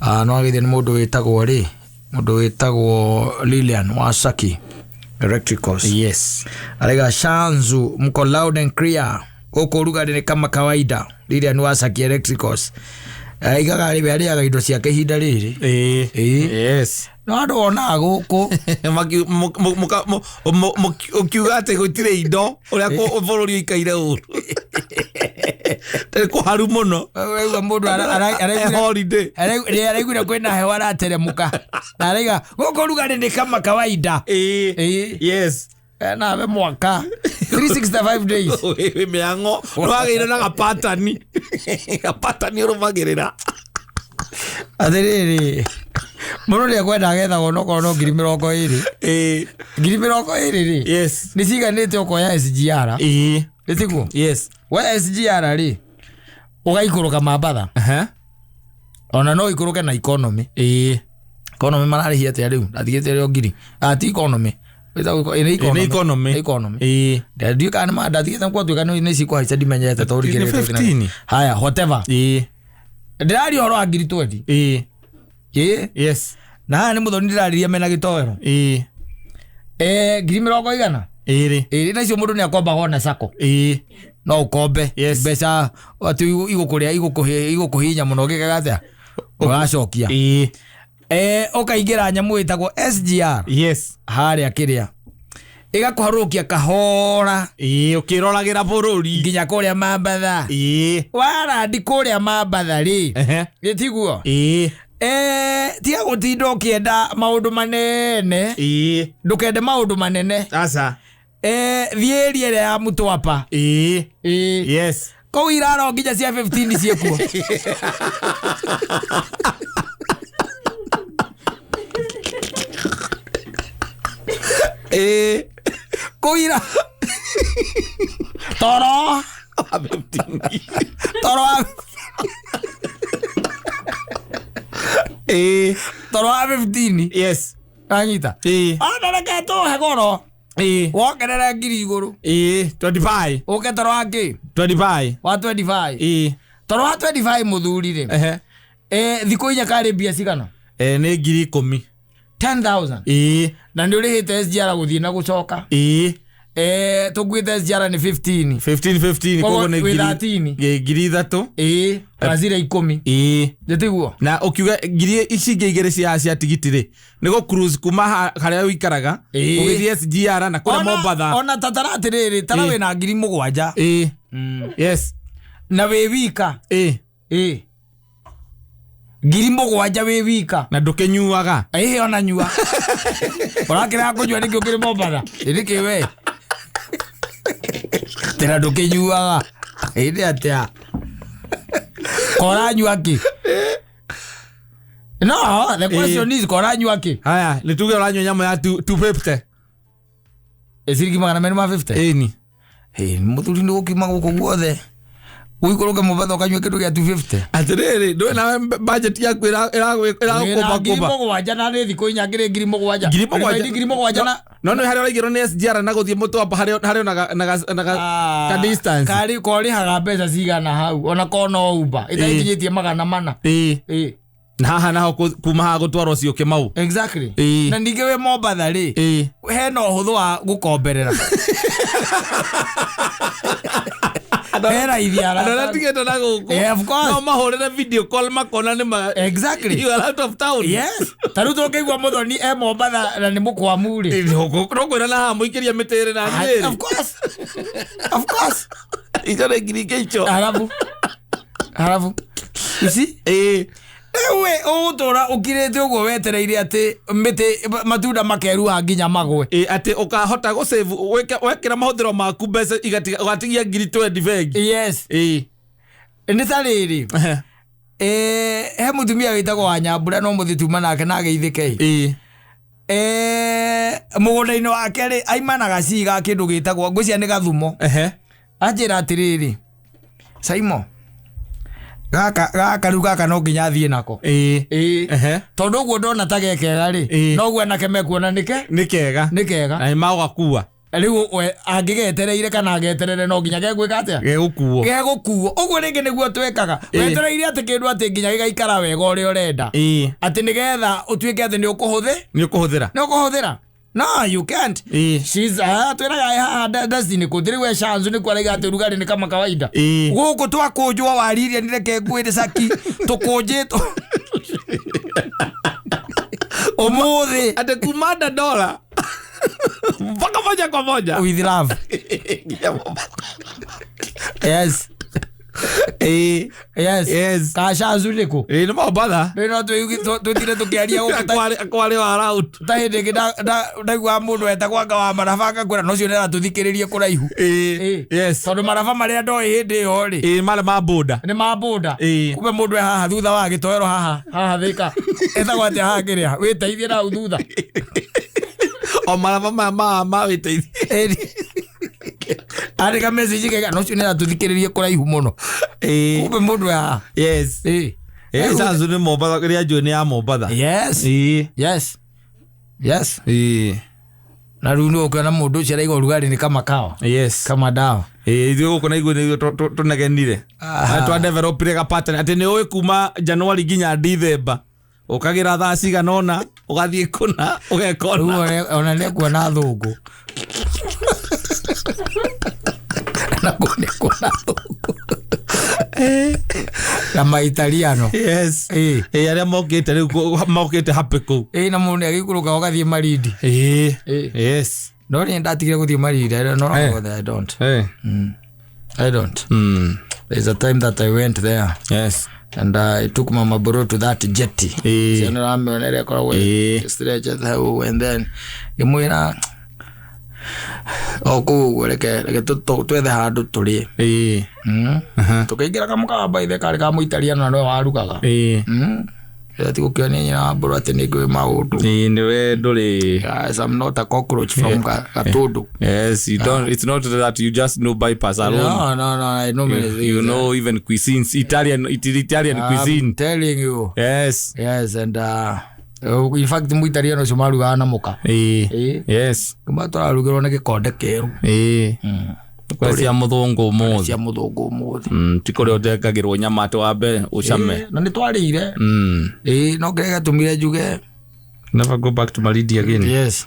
no agithia ni mundu witagwo Lilian Wasaki Electricals. Yes. Arega Shanzu mko loud and clear. Huko Rugari ni kama kawaida. Lilian Wasaki Electricals. Igaga ribe aria indo cia kehinda riri. Yes. No andu ona guku ukiuga ati gutire indo uria ko bururi ikaire uru. Teko haru muno. Wewe mundu ara holiday. Araigura kwena hewa arateremuka. Araiga guku Rugari ni kama kawaida. Yes. Na we mwaka 365 days. Wewe meango wagira na pattern. Pattern urumagirira. Athiriri muno ni akwenda agetha gono kono 2020. 2020 ri. Yes. Ni ciganite ukoya SGR. Etiguo. Yes. Wa SGR ri ugaikuruka Mobatha. Ona no ikuruke na economy. Economy mararihia atia riu athigite rio ngiri. Ati economy. Economy. Ndio kana ma ndathigite kwa tu kana ni cikwa haica dimenyete to rigirite 15. Haya whatever. Ndirari horo wa ngiri 20. Yes. Na ni muthoni ndirariria mena gitoero. Ngiri 100 iri na cio mundu ni akomba gona sako. No ukombe. Mbeca ati igukuria igukuhinya muno gigagatia ugacokia. Ukaingira nyamu itagwo SGR. Yes. Haria kiria igakuharukia kahora. Ukirolagira bururi nginya kuria Mobatha. Wara ndi kuria Mobatha ri. Gitiguo. Tiga gutindo kienda maundu manene. Ndukende maundu manene. Asa. Thierie ya Mutwapa. Yes. Ko iraro nginya cia 15 ciekuo. Koira Toro Toro Toro 15. Yes. Anyita. Ana reke to hegoro. Wokerera ngiri iguru. 25. Oke toro angi 25. Wa 25. Toro wa 25 muthuri ri. Thiko inya kari bia cigana. Ni ngiri 10. 10,000. Na ndi urihite SGR guthie na gucoka. Tugwite SGR ni 15. 15 kogo ni ngiri 3. Brazil 10. Ndetiguo. Na ukiuga ngiri ici ngigire cia tigitire nigo cruise kuma haria wikaraga ugithie SGR na kura Mobatha. Ona tataratiriri tara we na ngiri 7. Yes. Na we wika. Ngiri 7 we wika. Na ndukenyuaga. Ona nyua. Orakira kunyua niki ukiri Mobatha. Niki we. Tera ndukenyuaga. Inde atia. Kora nyua ki. No, the question is kora nyua ki. Haya, nituge uranywa nyama ya 250. Esiriki magana 250. Muthuri ndo ukima guko guothe. Uikoroke Mobatha ukanywa kindu gia 250. Atiriri ndo na budget yaku irakuba kuba waja na thi ko inya ngiri 7. Ngiri 7 na no haria igiro ni SGR na guthie Mutwapa haria na distance kari kori haga mbeca cigana hau ona kono Uber itakinyitie magana 4. Na haha naho kuma ha gutwarwo cio Kimau. Exactly. Na ninge we Mobatha ri hena uhuthu wa gukomberera. Era idiara. Ana tigeta na guko. Of course. No mahorera video call makona ni ma. Exactly. You are out of town. Yes. Taru tokegwa muthoni Mobatha na ni mukwamu ri. No kwira na ha muikiria mitere na ngiri. Of course. Of course. Ijara ngiri kecho. Harafu. You see? Ewe utora ukirete ugo wetereire ati miti matunda makeruha nginya magwe. Ati ukahota go save wekira mahuthiro maku mbeca igatigia ngiri 20 bengi. Yes. Ni tariri. He mutumia witagwo wa Nyambura no muthituma nake na geithike. Mugunda-ini wake ri aimanaga ciga kindu gitagwo ngwicia ni gathumo. Anjira atiriri. Saimo. Gaka ruga kana nginya thie nako. Tondu guo ndona ta gekega ri. No guo nake mekuona nike? Nikega. Nikega. Na maugakua. riu angigetereire kana ageterere no nginya gegwika atia gegukuo uguo ringi niguo twekaga wetereire ati kindu ati nginya gigaikara wega uria urenda ati nigetha utuike ati ni ukuhuthira no you can't she's twiraga destiny kudiri we shanzu ni kwariga ati rugari ni kama kawaida guku twakunjwa wariria nireke ngwire saki tukunjito omuthi ate kumanda dola mpaka moja kwa moja with love. Yes. Yes. Kasha zuliko. Ni Mobatha. No twitire tukiaria kwari wa route. Tahinde ndagwa mundu etagwanga wa marafaka kwira no cio nera tuthikiririe kuraihu. Yes. Tondu marafa maria ndoi hindi yo ri. Male maboda. Ni maboda. Kumbe mundu haha thutha wa gitoero haha thika. Etagwa ati haha kiria witeithie na thutha. O marafa ma witeithie. Arega message kega no cio nera tuthikiririe kuraihu muno. Kumbe mundu haha. Yes. Sasa ni Mobatha kiria jo ni ya Mobatha. Yes. Yes. Na runo ukana mundu ucio raigo rugari ni kama kawa. Yes. Kama dawa. Ithuĩ gũkũ na igũĩ nĩguo tũnegenire twa developire ka pattern atĩ nĩ ũĩ kuma January nginya December ũkagĩra thaa cigana ũna ũgathiĩ kũna ũgekona rĩu ona nĩkuona thũngũ na kuona thũngũ na maitaliano. Yes. Arĩa mokĩte rĩu mokĩte happy kũu na mũndũ nĩagĩikũrũka ũgathiĩ Marindi. Yes. No ni ndatigire guthie Marindi. I don't know. I don't. There's a time that I went there. Yes. And I took Mama Bro to that jetty. So I'm on a record stretch at how and then imwira oku reke twethe handu turi tukaingira kamukamba ithe kari ka muitaliano no warugaga ati gukionia nyina Bro ati ni ngwe maundu niwe nduri. Yes, I'm not a cockroach from Katudu. Yes, you don't. It's not that you just know bypass alone. No, I know many things. You know even cuisines, Italian cuisine. I'm telling you. Yes, and in fact mu Italiano somaruga na muka. Yes. Kuma twararugirwo na gikonde keru. Cia muthungu muthi tikore ndekagirwo nyama ati wambe ucame na ni twarire no ngega tumire njuge never go back to Marindi again. Yes.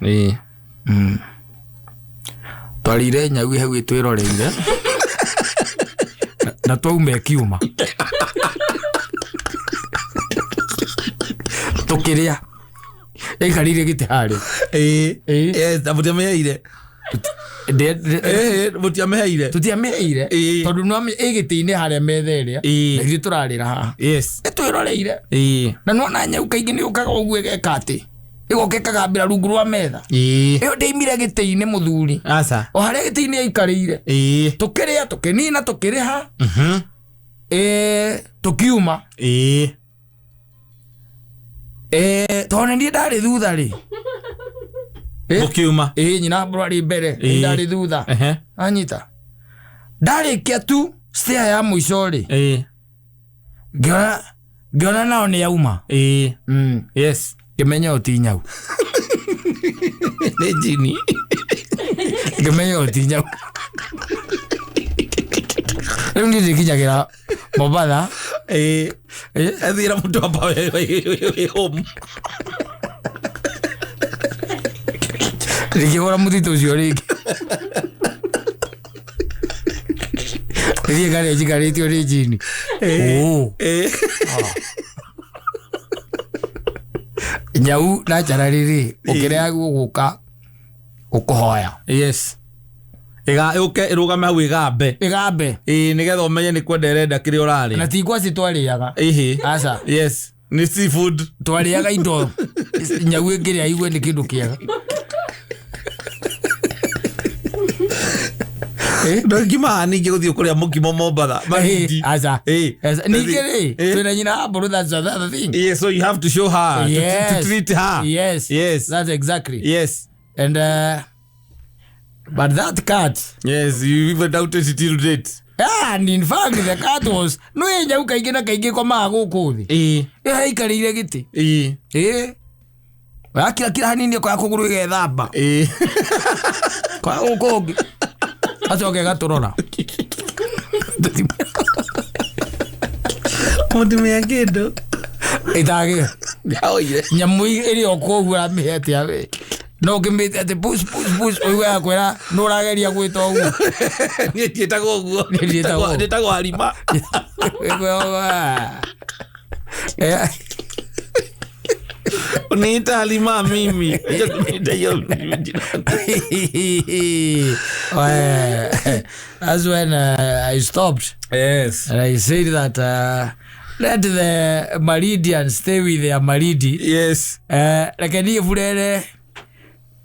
Twarire Nyau hau itwiroreire na twaume kiuma tukiria ikarire gite hari yes abutemeire mutiameheire tutiameheire tondu no igiti-ini haria metheria na ithuĩ turarira haha twiroreire na nona Nyau kaingĩ nĩ ũkaga ũguo ĩgeka atĩ ĩgoka ĩkagambĩra rungu rwa metha ĩyo ndĩimire gĩtĩ-inĩ mũthuri o harĩa gĩtĩ-inĩ aikarĩire tũkĩrĩa tũkĩnina tũkĩrĩha tũkiuma tondũ niĩ ndarĩ thutha rĩ ukiuma nyina Bro ari mbere ndarĩ thutha anyita ndarĩkia tu stair ya mũico rĩ ngĩona nao nĩ yauma yes ngĩmenya ũ ti Nyau nĩ jini ngĩmenya ũ ti Nyau rĩu niĩ ndĩkinyagĩra Mobatha athira mũndũ amba wĩ home rĩkĩgũra mũthitũ ũcio rĩngĩ rĩrĩa ngarĩ njikarĩtio rĩ jini Nyau na njara rĩrĩ ũkĩrĩa gũgũka gũkũhoya. Yes. Ũke ĩrũgame hau ĩgambe nĩgetha ũmenye nĩ kwenda ĩrenda kĩrĩa ũrarĩa na ti ngwaci twarĩaga aca. Yes, nĩ seafood twarĩaga indo Nyau ĩngĩrĩa igue nĩ kĩndũ kĩega ndongima ningĩ gũthiĩ kũrĩa mũkimo Mobatha aca ningĩ rĩ twĩna nyina Bro, that's another thing. Yes, so you have to show her to treat her. Yes, that's exactly. Yes. And but that cat, yes, you even doubted it till date. And in fact the cat was no Nyau kaingĩ na kaingĩ komaga gũkũ thĩ aikarĩire gĩtĩ wakira hanini kwa kũgũrũ igethamba Kwa ukongi. Achoke gaturora. Mutumia Kindu. Itagi. Nyamu iri okogura mihete awe. No kimite ati push oiwe akwera no rageria gwita ogu. Ni tietago ogu. Tietago Halima. Unita Halima mimi. That's when I stopped. Yes. And I said that let the Maridians stay with their Maridi. Yes. Lakini furere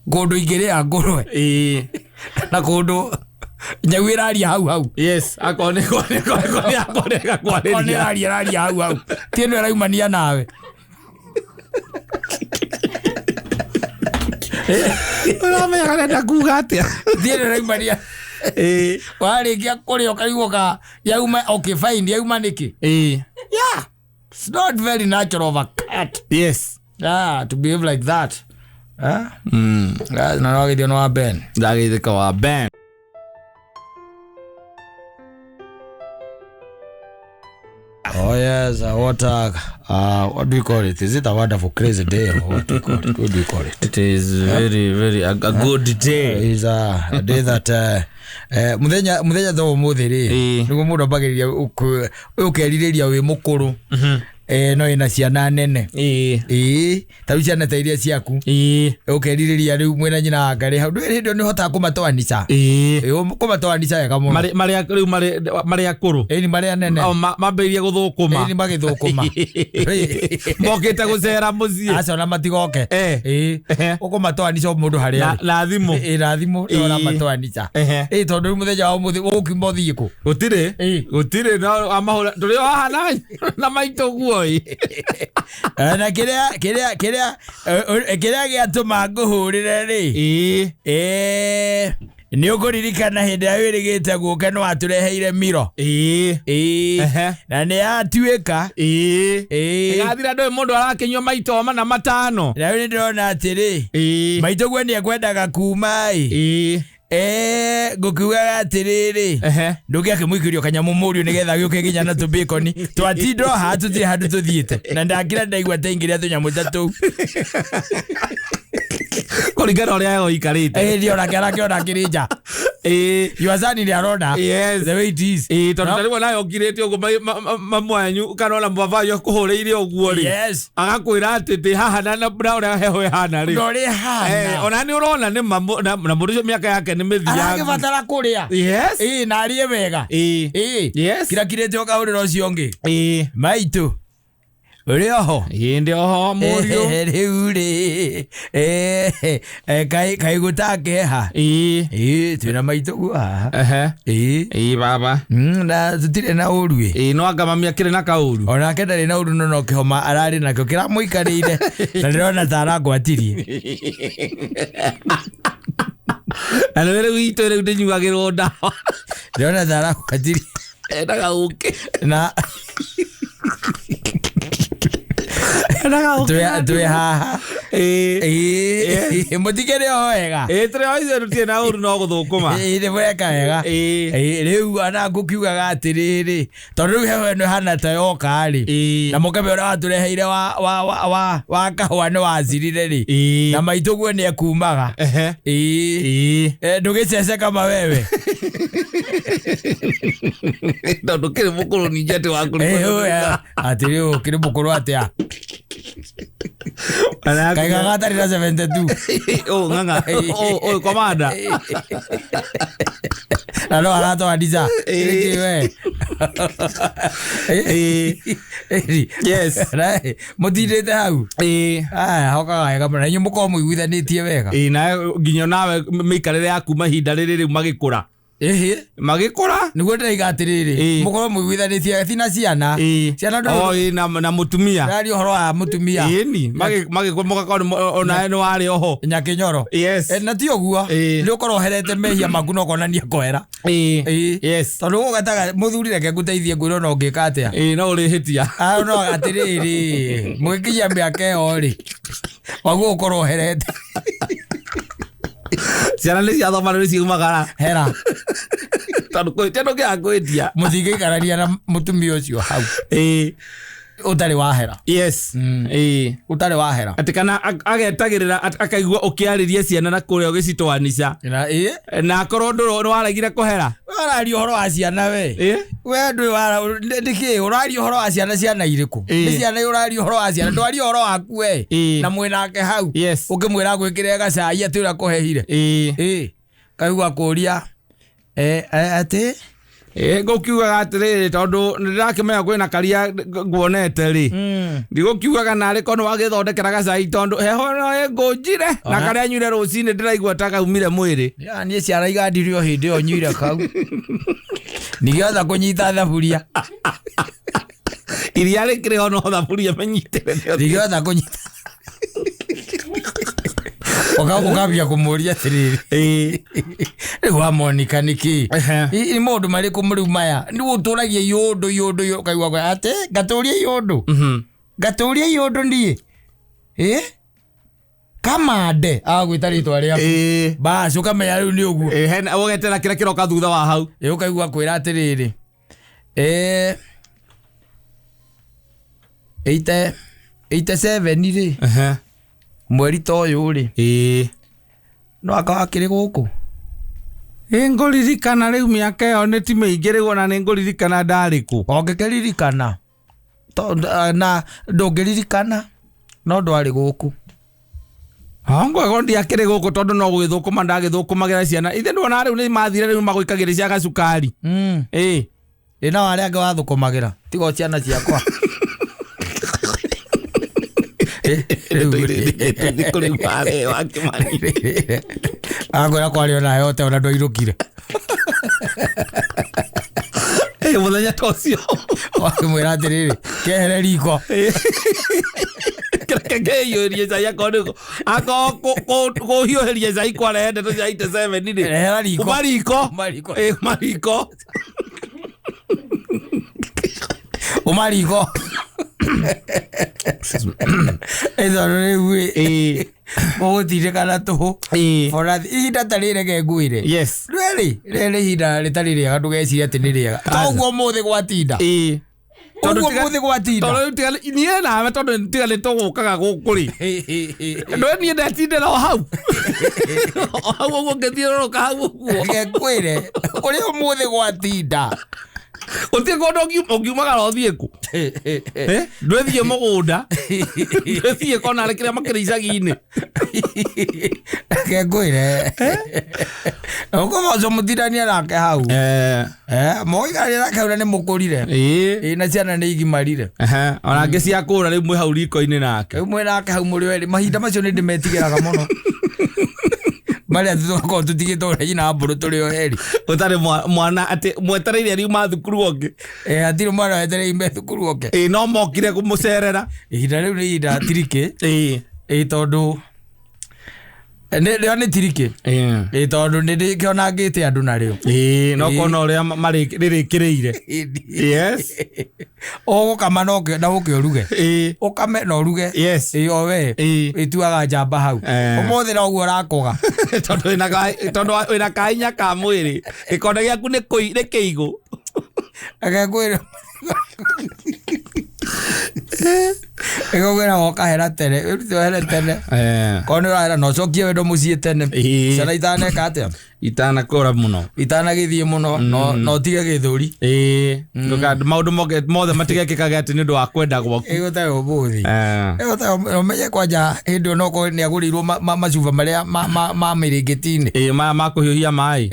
godo igere agorwe. Na godo Nyau iraria hau. Yes. Akone iraria hau. Tieno iraumania nawe. Uramenya kanenda kuga atia. Tieno iraumania. Warikia kuria ukaigoka yauma okay fine yauma niki. Yeah. It's not very natural of a cat. Yes. To behave like that. Na wage no wa Ben. Ndagithika wa Ben. Oh yes, what do we call it? Is it a wonderful crazy day or what do we call it? What do we call it? It is very a good day. It is a day that muthenya tho muthiri nigo mundu bagiriria ukeriria wi mukuru no ina ciana nene taru ciana tairia ciaku ukeriria riu mwena nyina ngari hau ndio ni hota kumatwanisha kumatwanisha wega muno mari akuru ni mari nene mambeirie guthukuma ni magithukuma mokite gucera mucie aca na matigoke ukumatwanisha mundu haria na thimu na thimu ora matwanisha tondu muthenya wa muthi ukimo thiku gutire no amahura turi haha na maito guo na kiria giatuma nguhurire ri ni ukuririkana hindi ya wirigite guka no atureheire miro na ni atuika gathira ndo mundu arakinywa maito mana matano na ni ndona atiri maito gwe ni ekwendaga kuma gukiuga atiriri ndugia kimuikirio kanyamu murio nigetha gioke ginya na tubikoni twatindo hatuti handu tuthiite na ndakira ndaigua taingiria tunyamu tatu kuringana uria yo ikarite ndio na kirija yuazani ni arona the way it is tondu tariwa nayo ngirite ugo mamwanyu kanona mwavayo kuhureire uguo ri agakwira ati haha na uria heho hana ri ndori hana ona ni urona ni na mundu miaka yake ni mithia akibatara kuria na arie wega kira kirite ukaurira ucio ngi maitu Rioho oho murio riure kai gutake ha twina maito gwa baba na tutire na urue no anga mami akire na kauru ona kendari na uru no kihoma arari nakyo kira muikarire na ndirona tara gwatirie ana wele wito re ndinyugagirwo ndawa ndirona tara gwatirie ndaga uke na twe haha mutikere wega tore oize rutie na uru no guthukuma ni weka wega riu ana ngukiugaga atiriri tondu riu heho no hana ta yoka ri na mukabe ora atureheire wa kahwa ni wazirire ri na maito gwe ni akumaga ndugicece kama wewe tondu kiri mukuru ni jete waku atiri ukiri mukuru atia kaiga gatari na 72 nganga komanda no arato adiza we yes mutirite hau hoka wega na nyu muko muiguithanitie wega na nginyo nawe mikarire yaku mahinda riri magikura magikora niguo ndaiga atiriri mukorwo muiguithanitie thina ciana ndo na mutumia rari horo wa mutumia ni magikomoka ona eno ari oho nyakinyoro na ti oguo ni ukorwo herete mehia maku no konania kwera tondu gugataga muthuri reke nguteithie ngwiro no ngika atia no urihitia no atiriri mugikinya miaka iyo ri waguo ukorwo herete ciana nĩ ciathoma nĩ ciumagara hera tondũ kwĩtendo kĩa kwĩtia mũthingĩikararia na mũtumia ũcio hau ũtarĩ wahera. Yes. Ũtarĩ wahera. Atĩ kana agetagĩrĩra akaigua ũkĩarĩria ciana na kũrĩa ũgĩcitwanica. Na akorwo nĩ waregire kũhera. Wararia ũhoro wa ciana we. We ndĩkĩ ũraria ũhoro wa ciana irĩkũ? Nĩ ciana ũraria ũhoro wa ciana. Ndwaria ũhoro waku we. Na mwĩnake hau. Ũkĩmwĩra gwĩkĩre gacai atĩ ũrĩa kũhehire. Kaigua kũria atĩ ngũkiugaga atĩrĩrĩ tondũ nĩndĩrakĩmenya kwĩna karia nguonete rĩ ndigũkiugaga narĩ korwo wagĩthondekera gacai tondũ heho no ngũnjire na karĩa nyuire rũcinĩ ndĩraigua ta kaumire mwĩrĩ. Niĩ ciara igandirio hĩndĩ ĩyo nyuire kau nĩgetha kũnyita thaburia iria rĩkĩrĩ ho no thaburia menyitĩre nĩgetha kũnyita ukambia kumuria tiriri wa Monica niki ni mundu marĩkũ muri maya ni guturagia yundu kaigwa ate gaturia yundu nie kamande agwita ritwa rĩaku bas ukamenya riu ni uguo hena ugetera kĩrĩa kĩroka thutha wa hau ukaigwa kwĩra atiriri 87 ri mweri ta ũyũ rĩ no akakĩrĩ gũkũ ngũririkana rĩu mĩaka ĩyo nĩ ti mĩingĩ rĩu ona nĩ ngũririkana ndarĩ kũ ũngĩkĩririkana na ndũngĩririkana no ndwarĩ gũkũ ngwego ndiakĩrĩ gũkũ tondũ no gũgĩthũkũma ndagĩthũkũmagĩra ciana ithe ndona rĩu nĩ mathire rĩu magũikagĩrĩ cia gacukari na warĩa angĩ wathũkũmagĩra tigo ciana ciakwa agwĩra kwarĩ ona yote ona ndwairũkire mũthenya ta ũcio wakĩmwĩra atĩrĩrĩ kehere riko kĩiyũrie cai akorwo kũhiũhĩria cai kwarehe ndeto cia 87 rĩ rehera riko mariko umariko ethoro rĩu ũgũtirĩkana tũhũ ihinda ta rĩrege ngwĩre rĩrĩ ihinda rĩtarĩ rĩega ndũgeciria atĩ nĩ rĩega toguo mũthĩ gwatinda niĩ nawe tondũ tiga nĩ tũgũkaga gũkũ rĩ ndũĩ niĩ ndetindĩra o hau ũguo ngĩthiũrũrũka hau ũguo ngĩkwĩre ũrĩa ũmũthĩ gwatinda ũtirĩ kũndũ ũngiumagara ũthiĩ kũ ndwĩthiĩ mũgũnda ndwĩthiĩ konarĩ kĩrĩa makĩrĩ icagi-inĩ ngĩkwĩre ũkũmoco mũtirania nake hau mũgĩikarania nake hau na nĩ mũkũrire na ciana nĩ igimarire ona ngĩ cia kũra rĩu mwĩ hau riko-inĩ nake rĩu mwĩ nake hau mũrĩ werĩ mahinda macio nĩ ndĩmetigĩraga mũno marĩa tũkorwo tũtigĩtwo ũrĩa nyina mbũrũ tũrĩ o heri ũtarĩ mwana atĩ mwetereire riuma thukuru ũngĩ hatirĩ mwana wetereire me thukuru ũngĩ no mokire kũmũcerera ihinda rĩu nĩ ihinda tirikĩ tondũ nĩ tirikĩ tondũ nĩ ndĩkĩona ngĩte andũ narĩo no kona ũrĩa rĩrĩkĩrĩire ũgũkama na ũkĩoruge ũkame na ũruge o we ĩtuaga njamba hau ũmũthĩ na ũguo ũrakũga tondũ wĩna kainya ka mwĩrĩ gĩkonde gĩaku nĩ kĩigũ agĩkwĩra egogera okahera tene ũrutĩhere tene korwo nĩ ũrahera na ũcokie wendo mũciĩ tene ciana itaneka atĩa itanakũra mũno itanagĩthiĩ mũno no ũtige gĩthũri maũndũ mothe matigekĩkage atĩ nĩ ũndũ wa kwenda gwaku ĩgũtarĩ ũmũthĩ ũmenye kwanja hĩndĩ ĩyo nokorwo nĩ agũrĩirwo macuba marĩa ma mĩrĩngĩti-inĩ ma kũhiũhia maĩ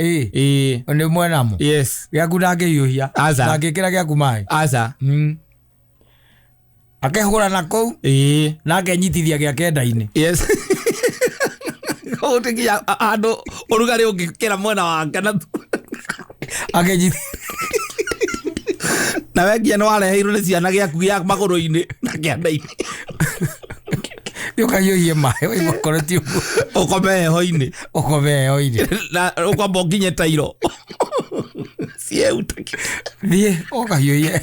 nĩ mwenamo gĩaku ndangĩhiũhia ndangĩkĩra gĩaku maĩ akehũra na kũu na akenyitithia gĩa kenda-inĩ gũtikia handũ ũrugarĩ ũngĩkĩra mwena wake akenyithia na wengia nĩ wareheirwo nĩ ciana gĩaku gĩa magũrũ-inĩ na kĩanda-inĩ ũkahiũhie maĩ wakorwo ti ũguo ũkome heho-inĩ na ũkwamba ũkinye tairo thiĩ ũkahiũhie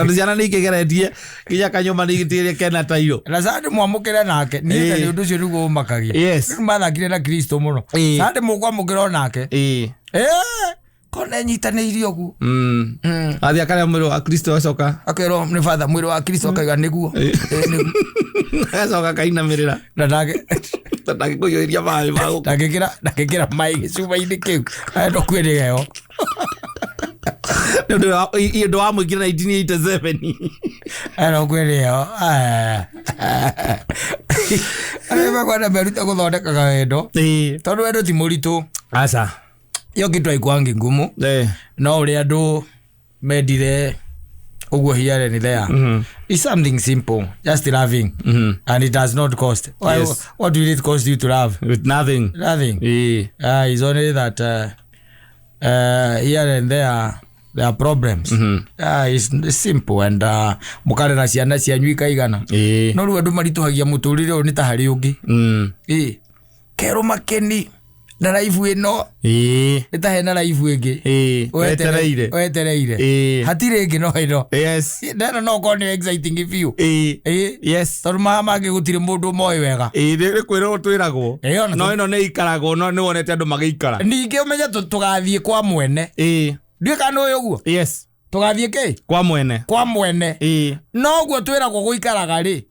Sandu ciana ni kigeretie kinya kanyoma ni gitire kena tairo. Na sande mwamukira nake ni ni undu cio rugo makagia. Yes. Mathakire na Kristo muno. Sande mukwamukira nake. Kone nyitaniire ogu. Athia kare mwiri wa Kristo acoka. Akero ni father mwiri wa Kristo akaiga niguo. Acoka kainamirira. Na ndage kuyoiria mai mau. Ndagikira mai gicuba-ini kiu. Ndo kwirigeo. Ndo wa mwikira 1987. Ndo kwirigeo. Magwana meruta guthondekaga wendo. Tondu wendo ti muritu. Aca. Yo kitu aikwangi ngumu. No uri andu medire uguo hiare ni there. It's something simple, just loving. And it does not cost. What will it cost you to love? With nothing. It's only that here and there are problems. It's simple and mukare na ciana cianyu ikaigana. No riu andu marituhagia muturire u ni ta hari ungi. Kero makeni na life ino ita hena life ingi wetereire hatire ingi no ino ndena no ko ni exciting if you tor mama ge gutire mundu moy wega ri kwira twiragwo no ino ni ikaragwo no ni wonete andu magikara ninge umenya tugathie kwa mwene ndie kana uyu guo tugathie ki kwa mwene no guo twiragwo guikaraga ri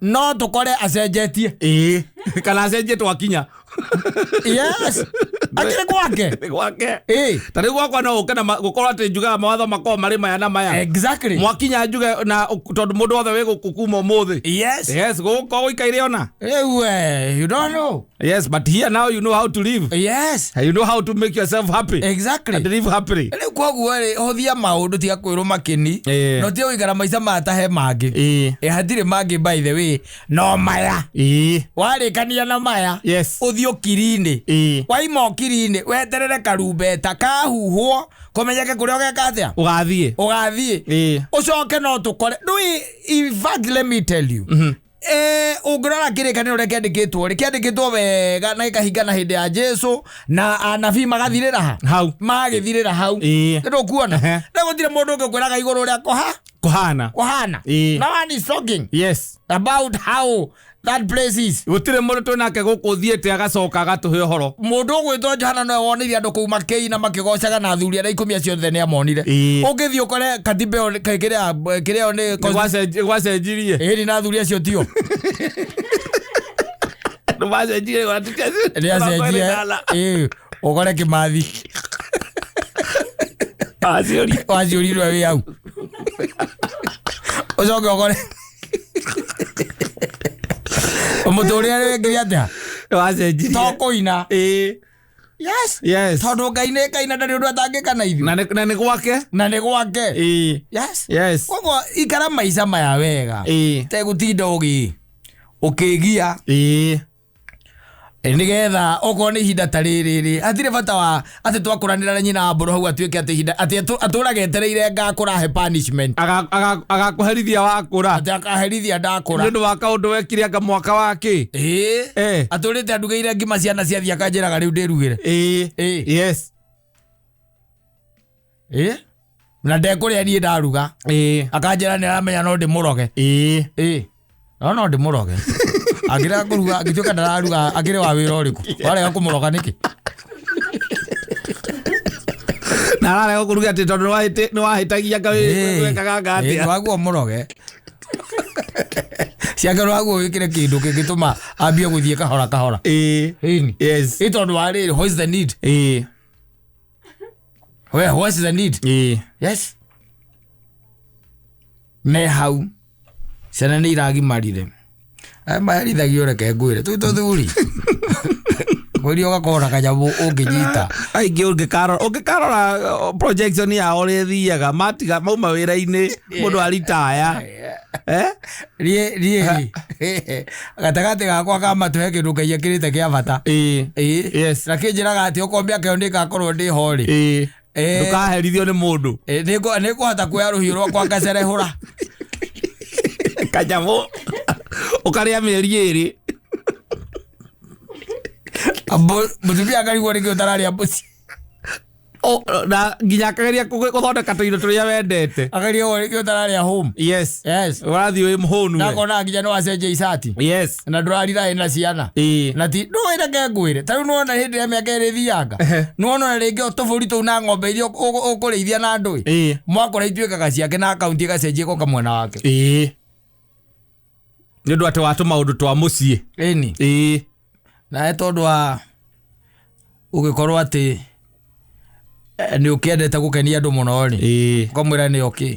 no tukore acenjetie kana acenje twakinya akire gwake tari gwakwa no ukena gukorwa ati njuga mawatho makoo mari maya na maya exactly mwakinya njuga na tondu mundu othe we gukuma muthi guko guikaire ona you don't know but here now you know how to live you know how to make yourself happy exactly and live happily ni kwa ri hothia maundu tiga kwirwo makini no tiga wikara maica matahe mangi hatire mangi by the way no maya warikania na maya uthio kirine waimo kirine weterere karumbeta kahuhwo komenyeke kuria gekatia ugathie ucoke no tukore in fact let me tell you ungirora kirikaniro rekiandikitwo wega na ikahingana hindi ya Jesu na anabii magathirira hau magithirira hau ndio kuona na gutire mundu ungikwiraga iguru ria kuhana no one is talking about how that place is gutire mundu twinake gukuthiete agacoka agatuhe horo mundu gwitwo Johana no wonirie andu kuuma kei na makigocaga na thuri na 10 acio the ne amonire ungithio ukore katibe kiria ni gwacenjirie iri na thuri acio tio no wacenjirie wacenjirie ukore Kimathi waciurirwe wi au ucoke ukore muturia rege atia wacenjirie tokoina tondu Ngai ni kaina ndari undu atangika na ithu na ni gwake koguo ikara maica maya wega tegutinda ukigia nigetha okorwo ni ihinda ta riri atire bata wa ati twakuranira na nyina mburu hau atuike ati ihinda ati aturage etereire ngakura punishment agakuherithia wakura ati akaherithia ndakura ndu wa kaundu wekire anga mwaka wake aturite andugeire ngima ciana ciathia akanjiraga riu ndirugire na ndekuria nie ndaruga akanjira ni aramenya no ndi muroge no ndi muroge agira kuruga agituka ndararuga agire wa wira uriku warega kumuroga niki na ararega kuruga ati tondu no wahitagia wekaga ngati waguo muroge ciagero waguo wikire kindu kingituma ambie guthie kahora tondu wari what is the need what is the need ne hau ciana ni iragimarire maherithagio reke ngwire tuthuri kwĩrio gakora kanyamu ũngĩnyita aingĩ ũngĩkarora projection yao ũrĩthiaga matiga mauma wĩra-inĩ mũndũ aritaya rie gatagatĩ gakwa kamatũhe kĩndũ Ngai ekĩrĩte kĩa bata na kĩnjĩraga atĩ ũkombia kĩo ndĩgakorwo ndĩ ho rĩ ndũkaherithio nĩ mũndũ nĩngũhota kuoya rũhiũ rwakwa ngacerehũra kanyamu ukaria mĩeri ĩrĩ mutumia akarigwo nĩkĩ ũtararia mbuci na nginya akageria kuthondeka tuindo turia wendete akageria gukio tarari home. Yes urathi wi muhunu na kona nginya no acenje isati. Yes na ndurarira ina ciana na ti no ira ngwire taru no na hindi ya miaka iri thianga no no ringi otoburi tu na ng'ombe iria ukurithia na ndui mwakora ituikaga ciake na account igacenjie ko kamwena wake ni ndu ati watu maundu twa mucii na tondu wa ugikorwo ati ni ukiendete gukenia andu muno ri komwira ni okay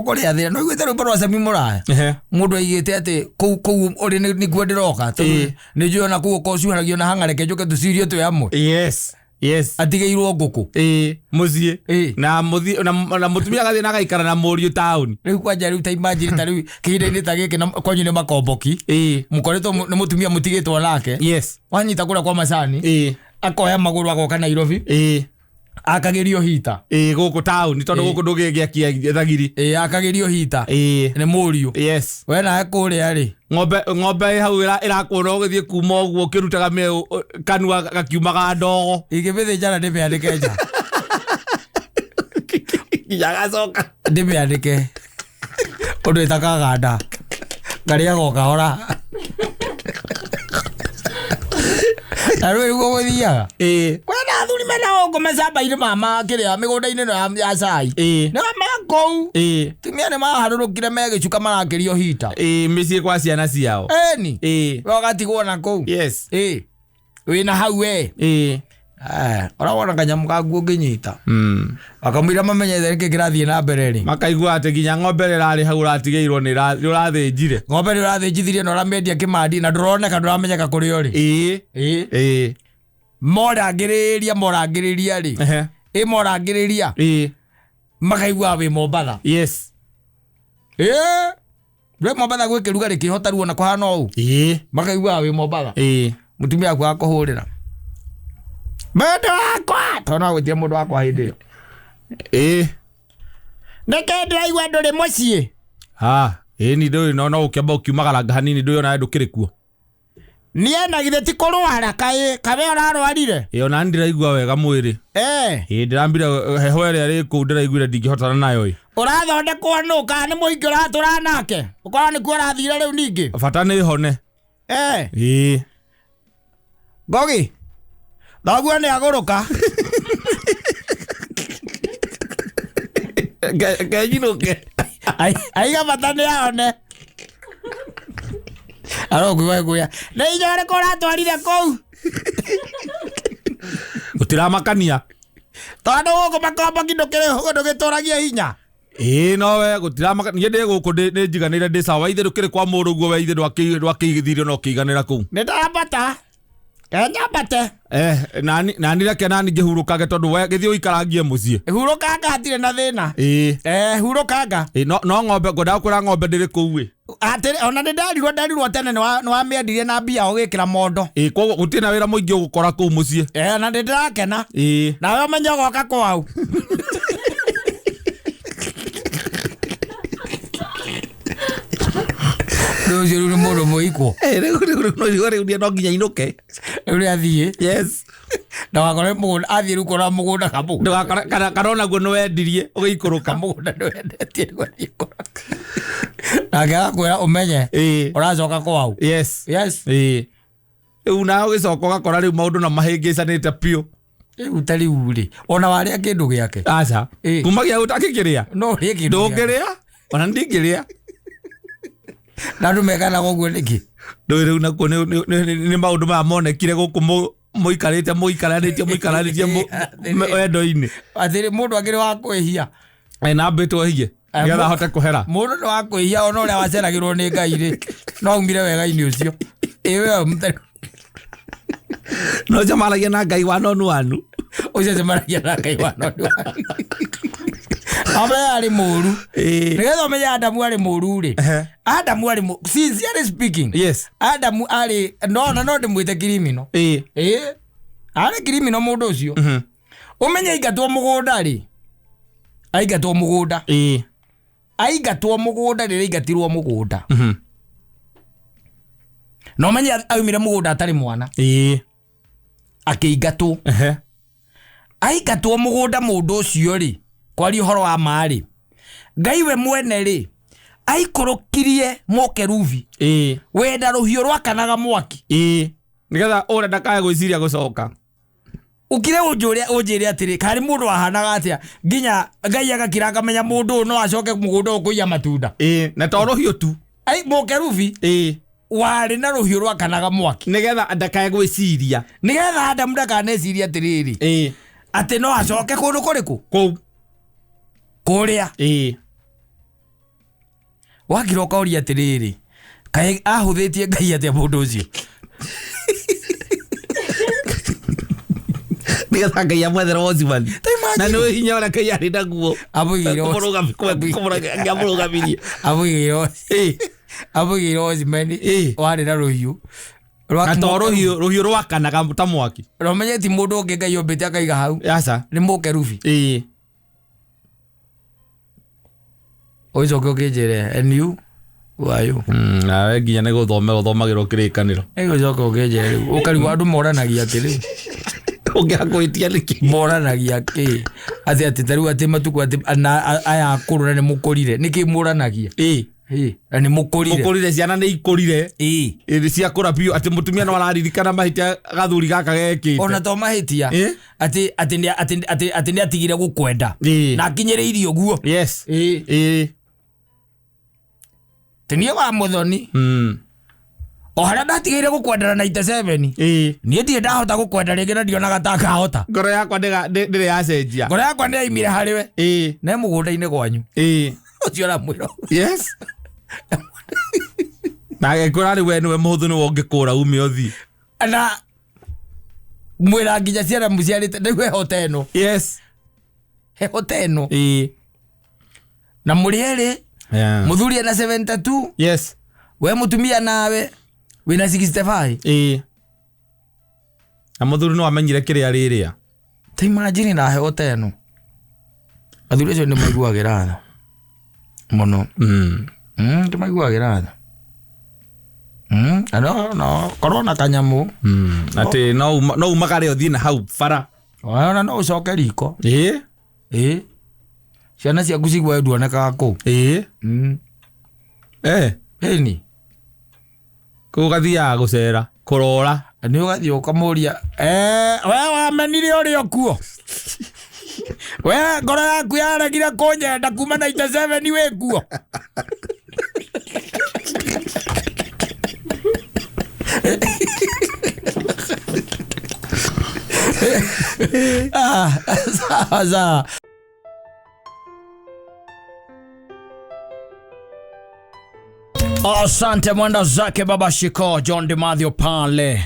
kuri athira no igwete rwimbo rwa Sami Muraya mundu aigite ati kou uri ni kuo ndiroka ni njui ona kou ukocuharagio na hang'areke njuke tucirio twi amwe atigeirwo nguku mucii na mutumia agathie na agaikara na muriu town riu kwanja riu ta imagine ta riu kihinda-ini ta giki kwanyu ni makomboki mukoretwo ni mutumia mutigitwo nake wanyita kura kwa macani akoya maguru agoka Nairobi akagerio hita guku town tondu guku ndugigiakia thagiri akagerio hita ni muriu we na kuria ri ng'ombe hau irakuona ugithie kuma uguo kirutaga me kanua gakiumaga ndogo igibithi jana ndimiandike nja yagacoka ndimiandike undu itakaga nda ngaria gokahora Aru iguo guthiaga wena athuri mena ongo macamba-ini mama kiria migunda-ini no ya cai no mekou tumia ni maharurukire megicuka marakirio hita micii kwa ciana ciao wagatigwo na kou wina hau we orawona kanyamu kaguo nginyita akamwira mamenyete niki kirathie na mbere ri makaigua ati nginya ng'ombe rari hau ratigeirwo ni urathĩnjire ng'ombe ni urathĩnjithirie na uramendia kimandi na nduroneka nduramenyeka kuri uri morangĩrĩria ri morangĩrĩria makaigua wi Mobatha rwe Mobatha gwĩkĩruga rĩkĩhota ruo na kũhana ũũ makaigua wi Mobatha mutumia aku akuhũrĩra Mundu wakwa tona gwitie mundu wakwa hindi neke ndiraigua nduri mucii ni ndui no ukiamba ukiumagara hanini ndui ona ndukiri kuo nie na githe ti kurwara kabe urarwarire ona ndiraigua wega mwiri ndirambira heho ĩrĩa ri kuu ndiraiguire ndingĩhotana nayo urathondekwo nu kana ni muingi uratura nake ukora ni kuo urathire riu ningi bata ni hone Gogi Daguo ni aguruka Ngejinuke aiga bata ni aone arogwe na inyore kora twarire kou utiramakania tondu guku makomba kindo kiri hugo ndugituragia hinya no we gutiramakania ndi guku ni njiganire ndi sawa ithe ndukiri kwa mundu guo we ithe ndwakigithirio no kiganira kou ni ndambata nyambate nani reke nani ngihurukage tondu we githio ikaragie mucii hurukanga hatire na thina hurukanga no ng'ombe ngoda kura ng'ombe ndiri kuu atiri ona ndarirwo tene ni wa miendirie na mbia ugikira mondo koguo gutina wira muingi ugukora kuu mucii na ndirakena nawe umenye goka kwau Rojo ni mundu muiko riu no nginya inuke uri athie na wakore mugunda athie ru kora mugunda kamu kanona guo no wendirie ugikuruka mugunda no wendetie gukora naga kwera umenye uracoka kwau riu na ugicoka ugakora riu maundu na mahingicanite pio utari uri ona waria kindu giake aca kumagia utakikiria no ri kindu ndungiria ona ndingiria na ndumekana goguo niki ndo riu nakuo ni maundu maya monekire guku muikaranitie wendo-ini athiri mundu akiri wa kwihia na mbitwo hie getha hote kuhera mundu ni wa kwihia ona uria waceragirwo ni Ngai ri no umire wega-ini ucio iwe no jamaragia na Ngai wanonu wanu ucio jamaragia na Ngai wanonu wanu abe ari muru nigetha umenye Adamu ari muru ri Adamu ari sincerely speaking Adamu ari no ndimwite criminal ari criminal mundu ucio umenye aigatwo mugunda ri aigatwo mugunda riri aigatirwo mugunda no umenye aumire mugunda atari mwana akiingatwo Aikatwo mugunda mundu ucio ri kwari horo wa mari Ngai we mwene ri aikurukirie mokeruvi wenda ruhio rwakanaga mwaki nigetha ora ndakae gwiciria gucoka ukire unjire atiri kari mundu ahanaga atia nginya Ngai agakira kamenya mundu no acoke mugunda ukuiya matunda na to ruhio tu ai mokeruvi wari na ruhio rwakanaga mwaki nigetha ndakae gwiciria nigetha Adamu ndakaneciria atiriri ati no acoke kundu kuriku kuria wakira ukauri atiriri kai ahuthitie Ngai atia mundu ucio nigetha Ngai amwethera wozimani na no hinya ora Ngai ari naguo abugire wozimani wari na ruhiu ruhiu rwakanaga ta mwaki romenye ti mundu ungi Ngai ombete akaiga hau aca ni mukeruvi oicoke ukinjire and you wayo nawe nginya ni guthomagirwo kirikaniro egocoka ukinjire riu ukariwa andu moranagia atiri ungiakwitia niki moranagia ki ati tariu ati matuku ati aya akuru ni mukurire niki moranagia ni mukurire ciana ni ikurire cia kura biu ati mutumia no araririkana mahitia gathuri gaka gekite ona to mahitia ati ni atigire gukwenda na kinyiriire uguo yes tenia wa muthoni o hara ndatigire gukwendana na 97 nie ndie ndahota gukwenda ringi na ndionaga ta kahota ngoro yakwa ndire yacenjia ngoro yakwa ni aimire hariwe na mugunda-ini gwanyu ucio ra mwiro yes na gekora ri we niwe muhuthu ni wongikura ume othi na mwira nginya ciara muciarite ndiwe hoteno yes hoteno na muriere muthuri na 72 yes we mutumia nawe wina 65 na muthuri no amenyire kiria riria ta imagine na hoteno athuri cio ni maiguagira tha muno maiguagira tha no korona kanyamu ati no umagare othii na hau bara ona no ucoke riko ciana ciaku cigua nduonekaga kuu ni kuu gathiaga gucera kurora ni ugathii ukamuria we wamenire urio kuo we ngoro yaku yaregire kunyenda kuma 97 wi kuo sawa asante mwenda zake baba shiko John DeMathio pale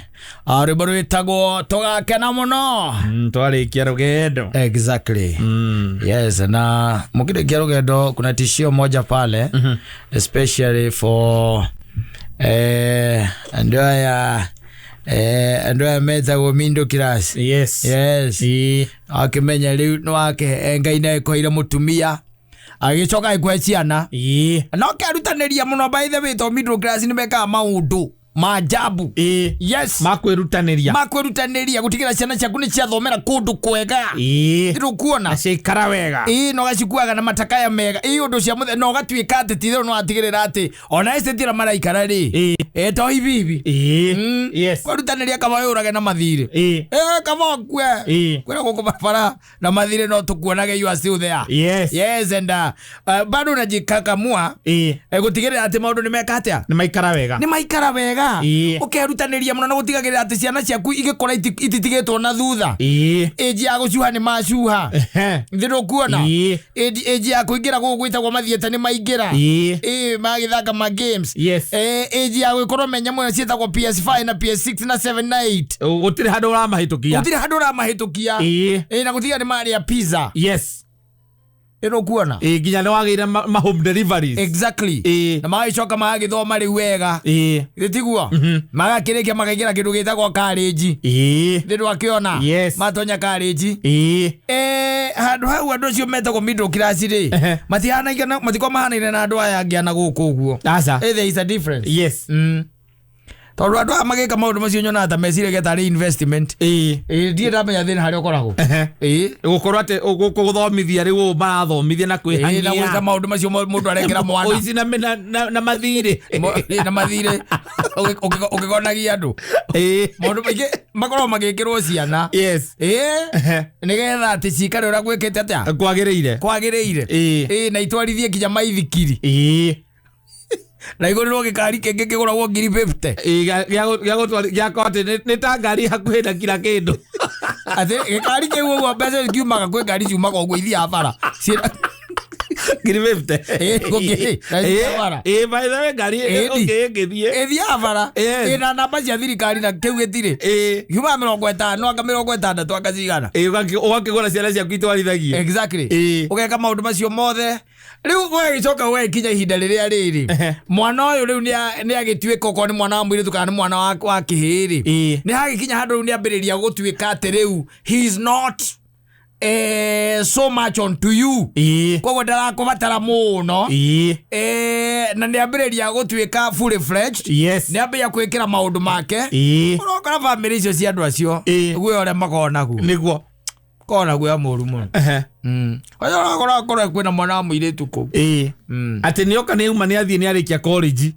aribaru itago tugakena muno twarikia rugendo exactly yes na mukirikia rugendo kuna tishio moja pale especially for andoya meta go mindo class yes akimenya riu no ake Ngai na ekoire mutumia agicoka ikweciana no kerutaniria muno by the way to middle class ni meka maundu maajabu yes makwerutaniria gutigira ciana ciaku ni ciathomera kundu kwega irukuona acikara wega no gacikuaga na matakaya mega undu cia muthe no gatuika ati tithero no atigirira ati ona estetira maraikara ri to hivi yes kwerutaniria kama yurage na mathire kama kwe kwera guko barabara na mathire no tukuonage you are still there yes and bado najikakamua gutigirira ati maundu ni meka atia ni maikara wega ukerutaniria muno na gutigagirira ati ciana ciaku igikora ititigitwo na thutha eji ya gucuha ni macuha ndiro kuona eji ya kuingira gugwitagwo mathieta ni maingira magithaka ma games eji ya gwikorwo menya mwe cietagwo PS5 na PS6 na 7 na 8 gutiri handu uramahitukia na gutiga ni mari ya pizza yes ero kuona nginya ni wagire ma home deliveries exactly na magicoka magithoma ri wega ritigua magakirikia magaigira kindu gitagwo college ndirwa akiona matonya college handu hau andu cio metagwo middle class ri matikwa mahanaine na andu aya angi ana guku uguo aca there is a difference yes tondu andu amagika maundu macio nyona ta mecire getari investment die ndamenya thina haria ukoragwo gukorwo ati guthomithia riu marathomithia na kwihania na gwika maundu macio mundu arekera mwana oici na mathire na mathire ukigonagia andu maundu maingi makorwo magikirwo ciana nigetha ati cikare uria gwikite atia kwagiriire na itwarithie kinya maithikiri na iguriro gikari kenge kiguragwo 50 giakote ni ta ngari hakuhi na kila kindu ati gikari kiu uguo mbeca ciumaga kwi ngari ciumaga uguo ithia bara 50 by the way ngari ithia bara ina namba cia thirikari na kiu gitire yuma 50 anga 60 akacigana ugakigura ciana ciaku itwarithagie exactly ugeka maundu macio mothe riu we gicoka we kinya ihinda riria riri mwana uyu riu ni agituika ko ni mwana wa mwiritu kana ni mwana wa kihiri ni hagikinya handu riu ni ambiriria gutuika ati riu he is not so much on to you koguo ndarakubatara muno na ni ambiriria gutuika fully fledged ni ambia kwikira maundu make urokora family icio cia andu acio gwe ore makona ku niguo kona gwe amuru muno oyo akora kwina mwana mwiritu ku ati nioka ni uma ni athie ni arikia college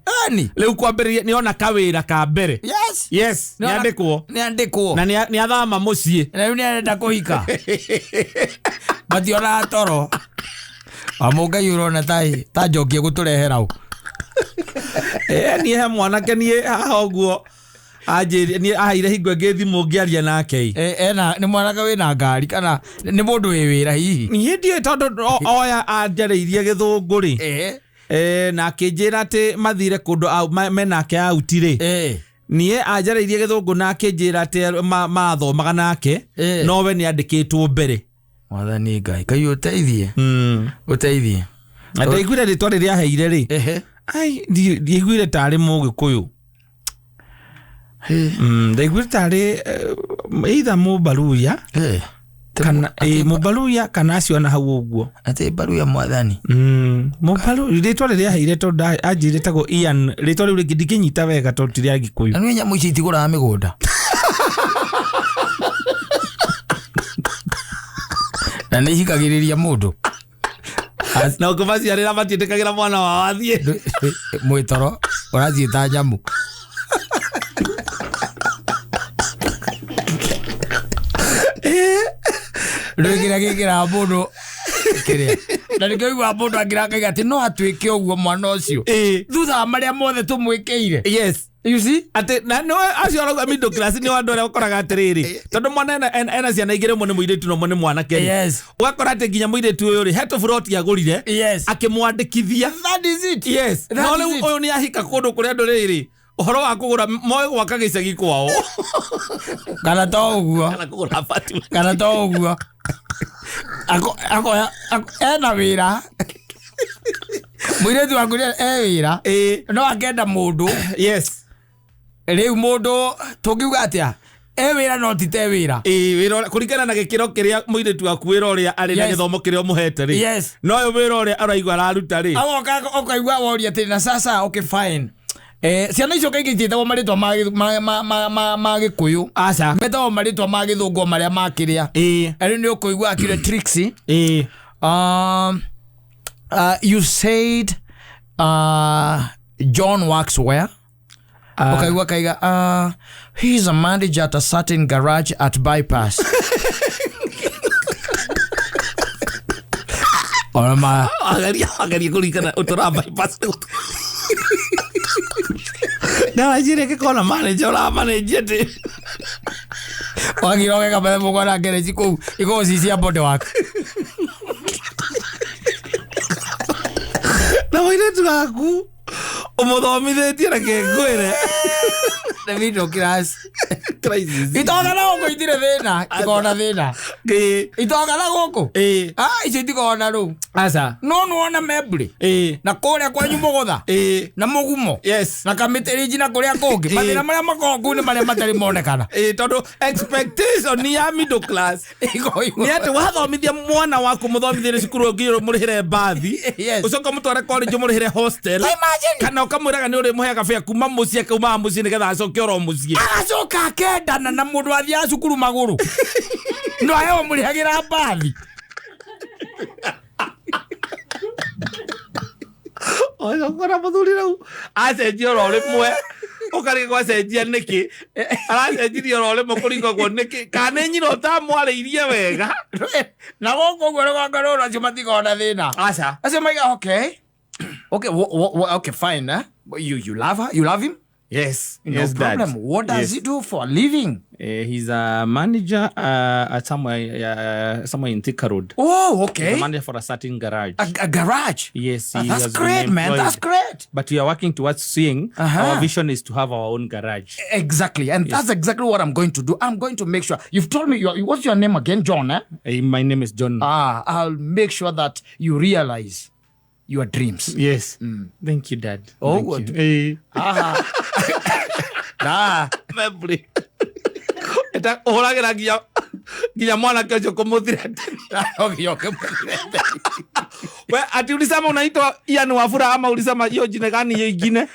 riu kwambiriria ni ona kawira ka mbere yes ni andikwo na ni athama mucii na ni arenda kuhika mationa toro amuga yurona ta njokie guturehera u ni he mwanake ni haha uguo aje ni ahaire hingo ngithimu ngiaria nake ni mwanaka wina ngari kana ni mundu wi wira hihi ni ndie tondu oya anjareirie githungu ri na akinjira ati mathire kundu menake autiri nie anjareirie githungu na akinjira ati mathomaga nake nowe ni andikitwo mbere mwathani ngai kai uteithie ndaiguire ritwa riria heire ri ai ndiiguire tari mugikuyu ndaiguire tari either mubaruya kana mubaruya kana acio na hau uguo ati baruya mwathani mubaru ritwa riria heire tondu anjire tago Ian ritwa riu ringi ndikinyita wega tondu tiri agikuyu na nyamu ici itiguraga migunda na ni hikagiriria mundu na ukumaciarira matietikagira mwana wa wathie mwitoro urathie ta nyamu Ndogira gigira mundu kiria na nikoigwa mundu angiraka ati no atwike uguo mwana ucio thutha maria mothe tumwikiire you see ati na no acio arauga middle class ni wandu aria ukoraga atiriri tondu mwana ena ciana igire mwe ni muiritu no mwe ni mwana kenya ugakora ati nginya muiritu uyu ri heto front agurire akimwandikithia that is it no riu uyu ni ahika kundu kuria andu riri uhoro wa kugura moyo gwaka gicagi kwao kana to uguo kana to uguo ena wira muiritu wanguria wira no akenda mundu riu mundu tungiuga atia wira no tite wira wira kurikana na gikiro kiria muiritu akuira uria ari na githomo kiria muhete ri no yo wira uria araigwa araruta ri okaigwa woria ati na sasa okay fine ciana icio kaingĩ itiĩtagwo marĩtwa ma gĩkũyũ metagwo marĩtwa ma gĩthũngũ marĩa makĩrĩa rĩu nĩ ũkũigua akĩre Trixie you said John works where ukaigua kaiga he's a manager at a certain garage at Bypass Orama agaria kurikana utora Bypass na wajire kikona manager la manager te wagiroge kabele mugora gereji ku iko sisi abote wako na wire tugaku umuthomithitie na kengwire na middle class crisis. Itoga na goko itire thina, ikona thina. Itoga na goko. Icio itikona ru. Asa. No nuona mebri. Na kuria kwa nyumugutha. Na mugumo. Yes. Na kamiteriji na kuria kungi. Mathina maria makongu ni maria matari monekana. Tondu expectation ni ya middle class. Ni ati wathomithia mwana waku muthomithire cukuru ngiro murihire bathi. Ucoka mutware college murihire hostel. Kana ukamwiraga ni uri muheaga fare kuma mucie kuma mucie nigetha acoke oro mucie. Agacoka akendana na mundu athia cukuru maguru. No ayo murihagira bathi. Oyo kora muthuri rau acenjia oro rimwe ukari kwa cenjia niki aracenjia oro rimwe kuringa kwa niki kana nyina utamwariirie wega na goko gwero gakaro acio matigona thina aca acio maiga okay fine you love him. Yes, No yes, problem. Dad. What does he do for a living? He's a manager at somewhere in Thika Road. Oh, okay. He's a manager for a certain garage. A garage? Yes. That's great, man. That's great. But we are working towards seeing our vision is to have our own garage. Exactly. And that's exactly what I'm going to do. I'm going to make sure. You've told me, what's your name again? John, eh? My name is John. I'll make sure that you realize your dreams. Yes. Thank you, Dad. Oh, thank you. Memory. Eta oragira gia mwana kesho kumuthira. We ati ulisema unaitwa Ian Wafula ama ulisema hiyo jina gani hiyo ingine?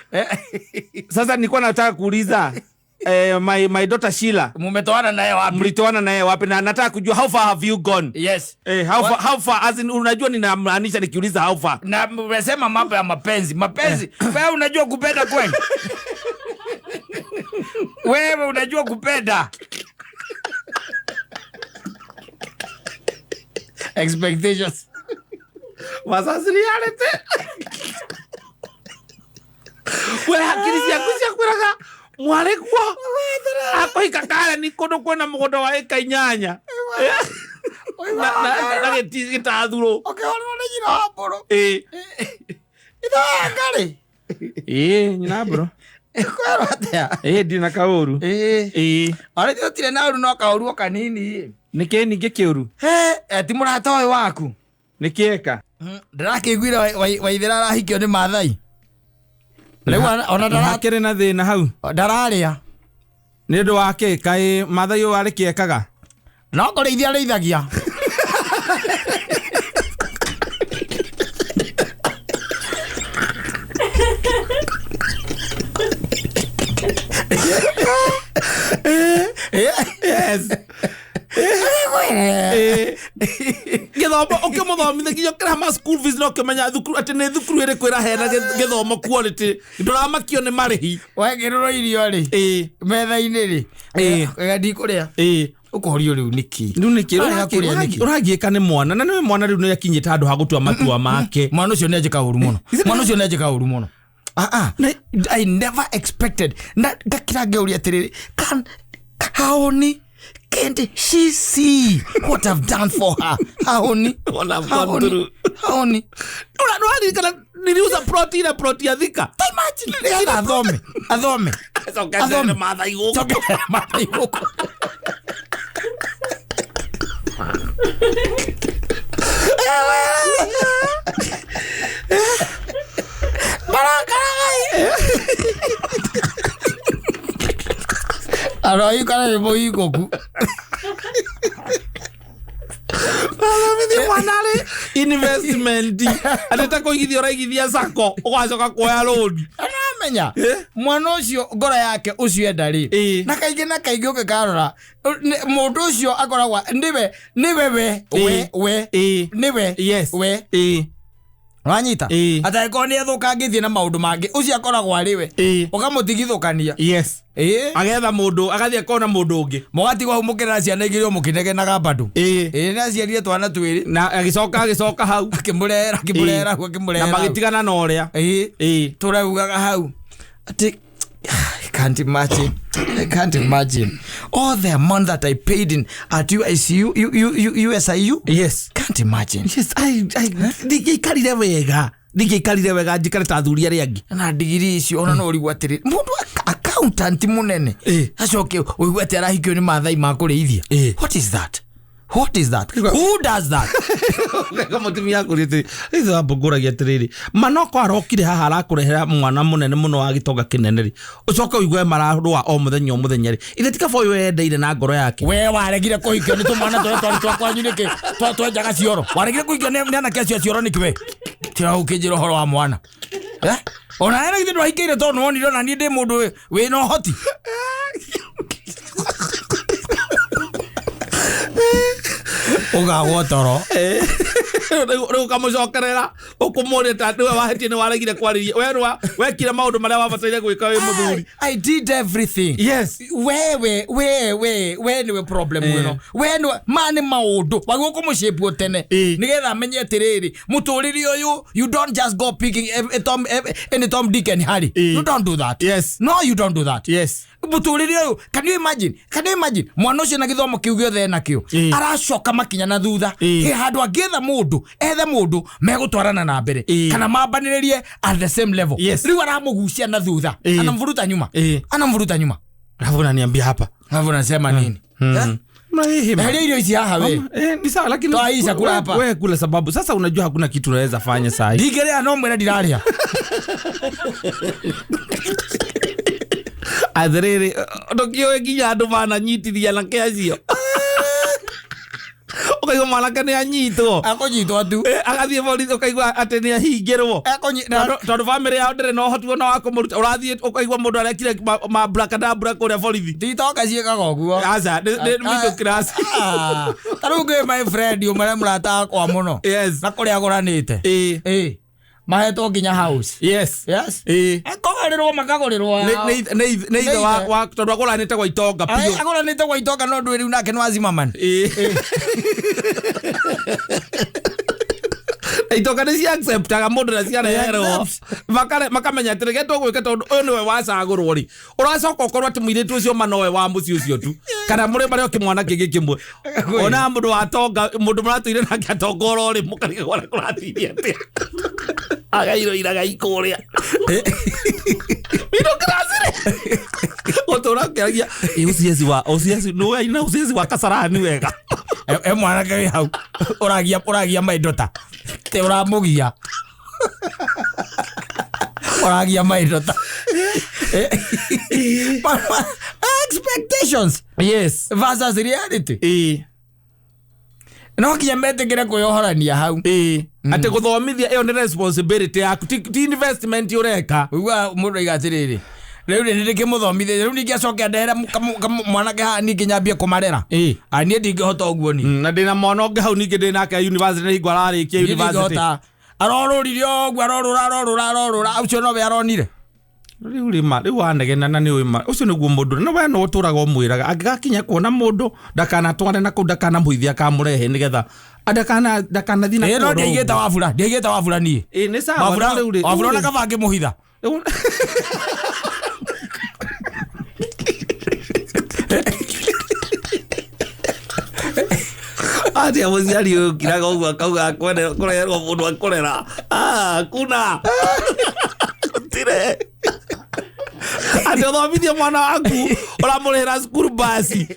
Sasa nilikuwa nataka kuuliza my daughter Sheila. Mumetoana naye wapi? Mlitoana naye wapi? Na nataka kujua how far have you gone? Yes. How far as in, unajua ninamaanisha nikiuliza how far. Na umesema mambo ya mapenzi. Wewe unajua kupenda kweli? Wewe unajua kupenda? Expectations. Wasas reality. We hakirisi akusia kwiraga Mwari kwa akuhika kale ni kondo kwena mugondo wa eka inyanya. Na gitathuro. Okay, ona nyina haporo. Ida ngari. Nyina bro. Kwero atia. Ndina kauru. Ari tire na uru no kauru kanini. Nike ninge kiuru. Ti murata oy waku. Nikieka. Ndarakiguira waithira rahikio ni Maathai. Leo ona ndarakere na thina hau. Ndararia. Ni ndu wake kai Maathai o ari kiekaga. No koreithia reithagia. Yes. Githomo ukimuthomithagia kira school fees no kimenya thukuru ati ni thukuru iri kwira hena githomo quality nduramakio ni marihi wegiriro irio ri metha-ini ri gadi kuria ukorio riu niki uragieka ni mwana na niwe mwana riu ni akinyite handu ha gutua matua make mwana ucio ni ajika uru muno I never expected na ndakira ngeuria atiriri haoni can't she see what I've done for her? Haoni. Haoni. Kana niliuza protein ya Thika. Imagine adhome. Adhome Maathai huko. Aroi kana boiko ku. Mimi mwanale investment. Ateta kuigithia raigithia sako ugacoka kuoya loan. Anamenya. Mwana ucio ngora yake ucio endari. Na kaingi ukikarora mundu ucio akoragwa niwe we. Yes. We. Wanyita ataiko ni athukangithie na maundu mangi ucio akoragwo ariwe ukamutigithukania yes agetha mundu agathie kona mundu ungi mugatigwa humukira ciana igiri mukinegenaga badu na ciarie twana twiri na agicoka hau akimurera na magitigana na uria turaugaga hau ati I can't imagine all the amount that I paid in at USIU. Yes, can't imagine. Yes, I digikarire wega njikare ta thuria ri angi na digiri icio ona no rigwa atiri mundu accountant munene acoke uigwete arahikio ni mathai ma kurithia. What is that? What is that? Who does that? Kata Mutumia kurite itho abuguragia tiriri manoko arokire haha arakurehera mwana munene muno wa gitonga kineneri ucoka uigwe mararua o muthenya ri ithe tika boyo endeire na ngoro yake we waregire kuhikio ni tumwana twa kwanyu niki twenjaga cioro waregire kuhikio ni anake acio cioro nikiwe tira ukijiro horo wa mwana ona era githe ndwahikire to no niro na ni ndi mundu we no hoti uga toro Rĩu kamucokerera ukumuri tatu wahetie ni waregire kwariria we kire maundu maria wabataire gwika wi muthuri. I did everything. Yes. We niwe problem wino we niwe mani maundu wagwo kumushape tene nigetha amenye atiriri muturiri uyu you don't just go picking any Tom Dick and Harry. You don't do that. Yes. No, you don't do that. Yes. Muturiri uyu can you imagine mwana ucio na githomo kiu giothe nakio aracoka makinya na thutha handu agetha mundu ethe mundu megutwarana na mbere kana mambaniririe at the same level. Riu aramugucia na thutha anamvuruta nyuma alafu ananiambia hapa alafu nasema nini Hali hizi haha we. Ni sawa lakini toaisha kula hapa. Wewe kula sababu sasa unajua hakuna kitu unaweza fanya saa hii. Digelea no mwena diraria. Adrere ndokio ginya andu bana nyitithia na kiacio. Ukaigwa mwanake ni anyitwo akonyitwo tu agathie borithi ukaigwa ati ni ahingirwo tondu family yao ndire no hoti wona wako muruta urathie ukaigwa mundu arekire ma brakadabra kuria borithi titoka ciekaga uguo aza middle class tarungi my friend umare murata kwa muno na kuria aguranite mahetwo nginya house. Yes. Kogorirwo makagorirwo ne itho wa tondu aguranite gwa itonga pio aguranite gwa itonga no ndwiri nake no azima man itonga ni acceptaga mundu na ciana yero makamenya tirege tugwika tondu uyu niwe wacagurwo ri uracoka ukorwo ati muiritu ucio manowe wa muci ucio tu kana muri bari okimwana kingi kimwe ona mundu wa tonga mundu muratuire nake atongoro ri mukarige gwara kuratiria ati agairo iraga ikuria middle class ri otora kiragia uciezi no ina uciezi wa kasarani wega mwana ke hau uragia maidota te uramugia uragia maidota expectations versus reality no kinyamete kire kuyohorania hau ate guthomithia iyo ni responsibility yaku ti investment ureka uga mundu igatiriri riu ni ndikimuthomithe riu ningiacoka ndehera mwanake ha ninginyambia kumarera ani ndingihota uguo ni na ndina mwana ungi hau ningi ndinake university ni ngwararikia university arorurire ogwa arorura ucio no be aronire riu wanegena na ni wima ucio niguo mundu no we no turaga omwiraga angigakinya kuona mundu ndakana tware na ku ndakana muithia kamurehe nigetha ndakana thina no ndigita wafula ni ni sawa wafula na kabange muhitha ati amuciari uyu kiraga uguo akauga kurerwo mundu akurera kuna tire ati uthomithie mwana waku uramurihira cukuru basi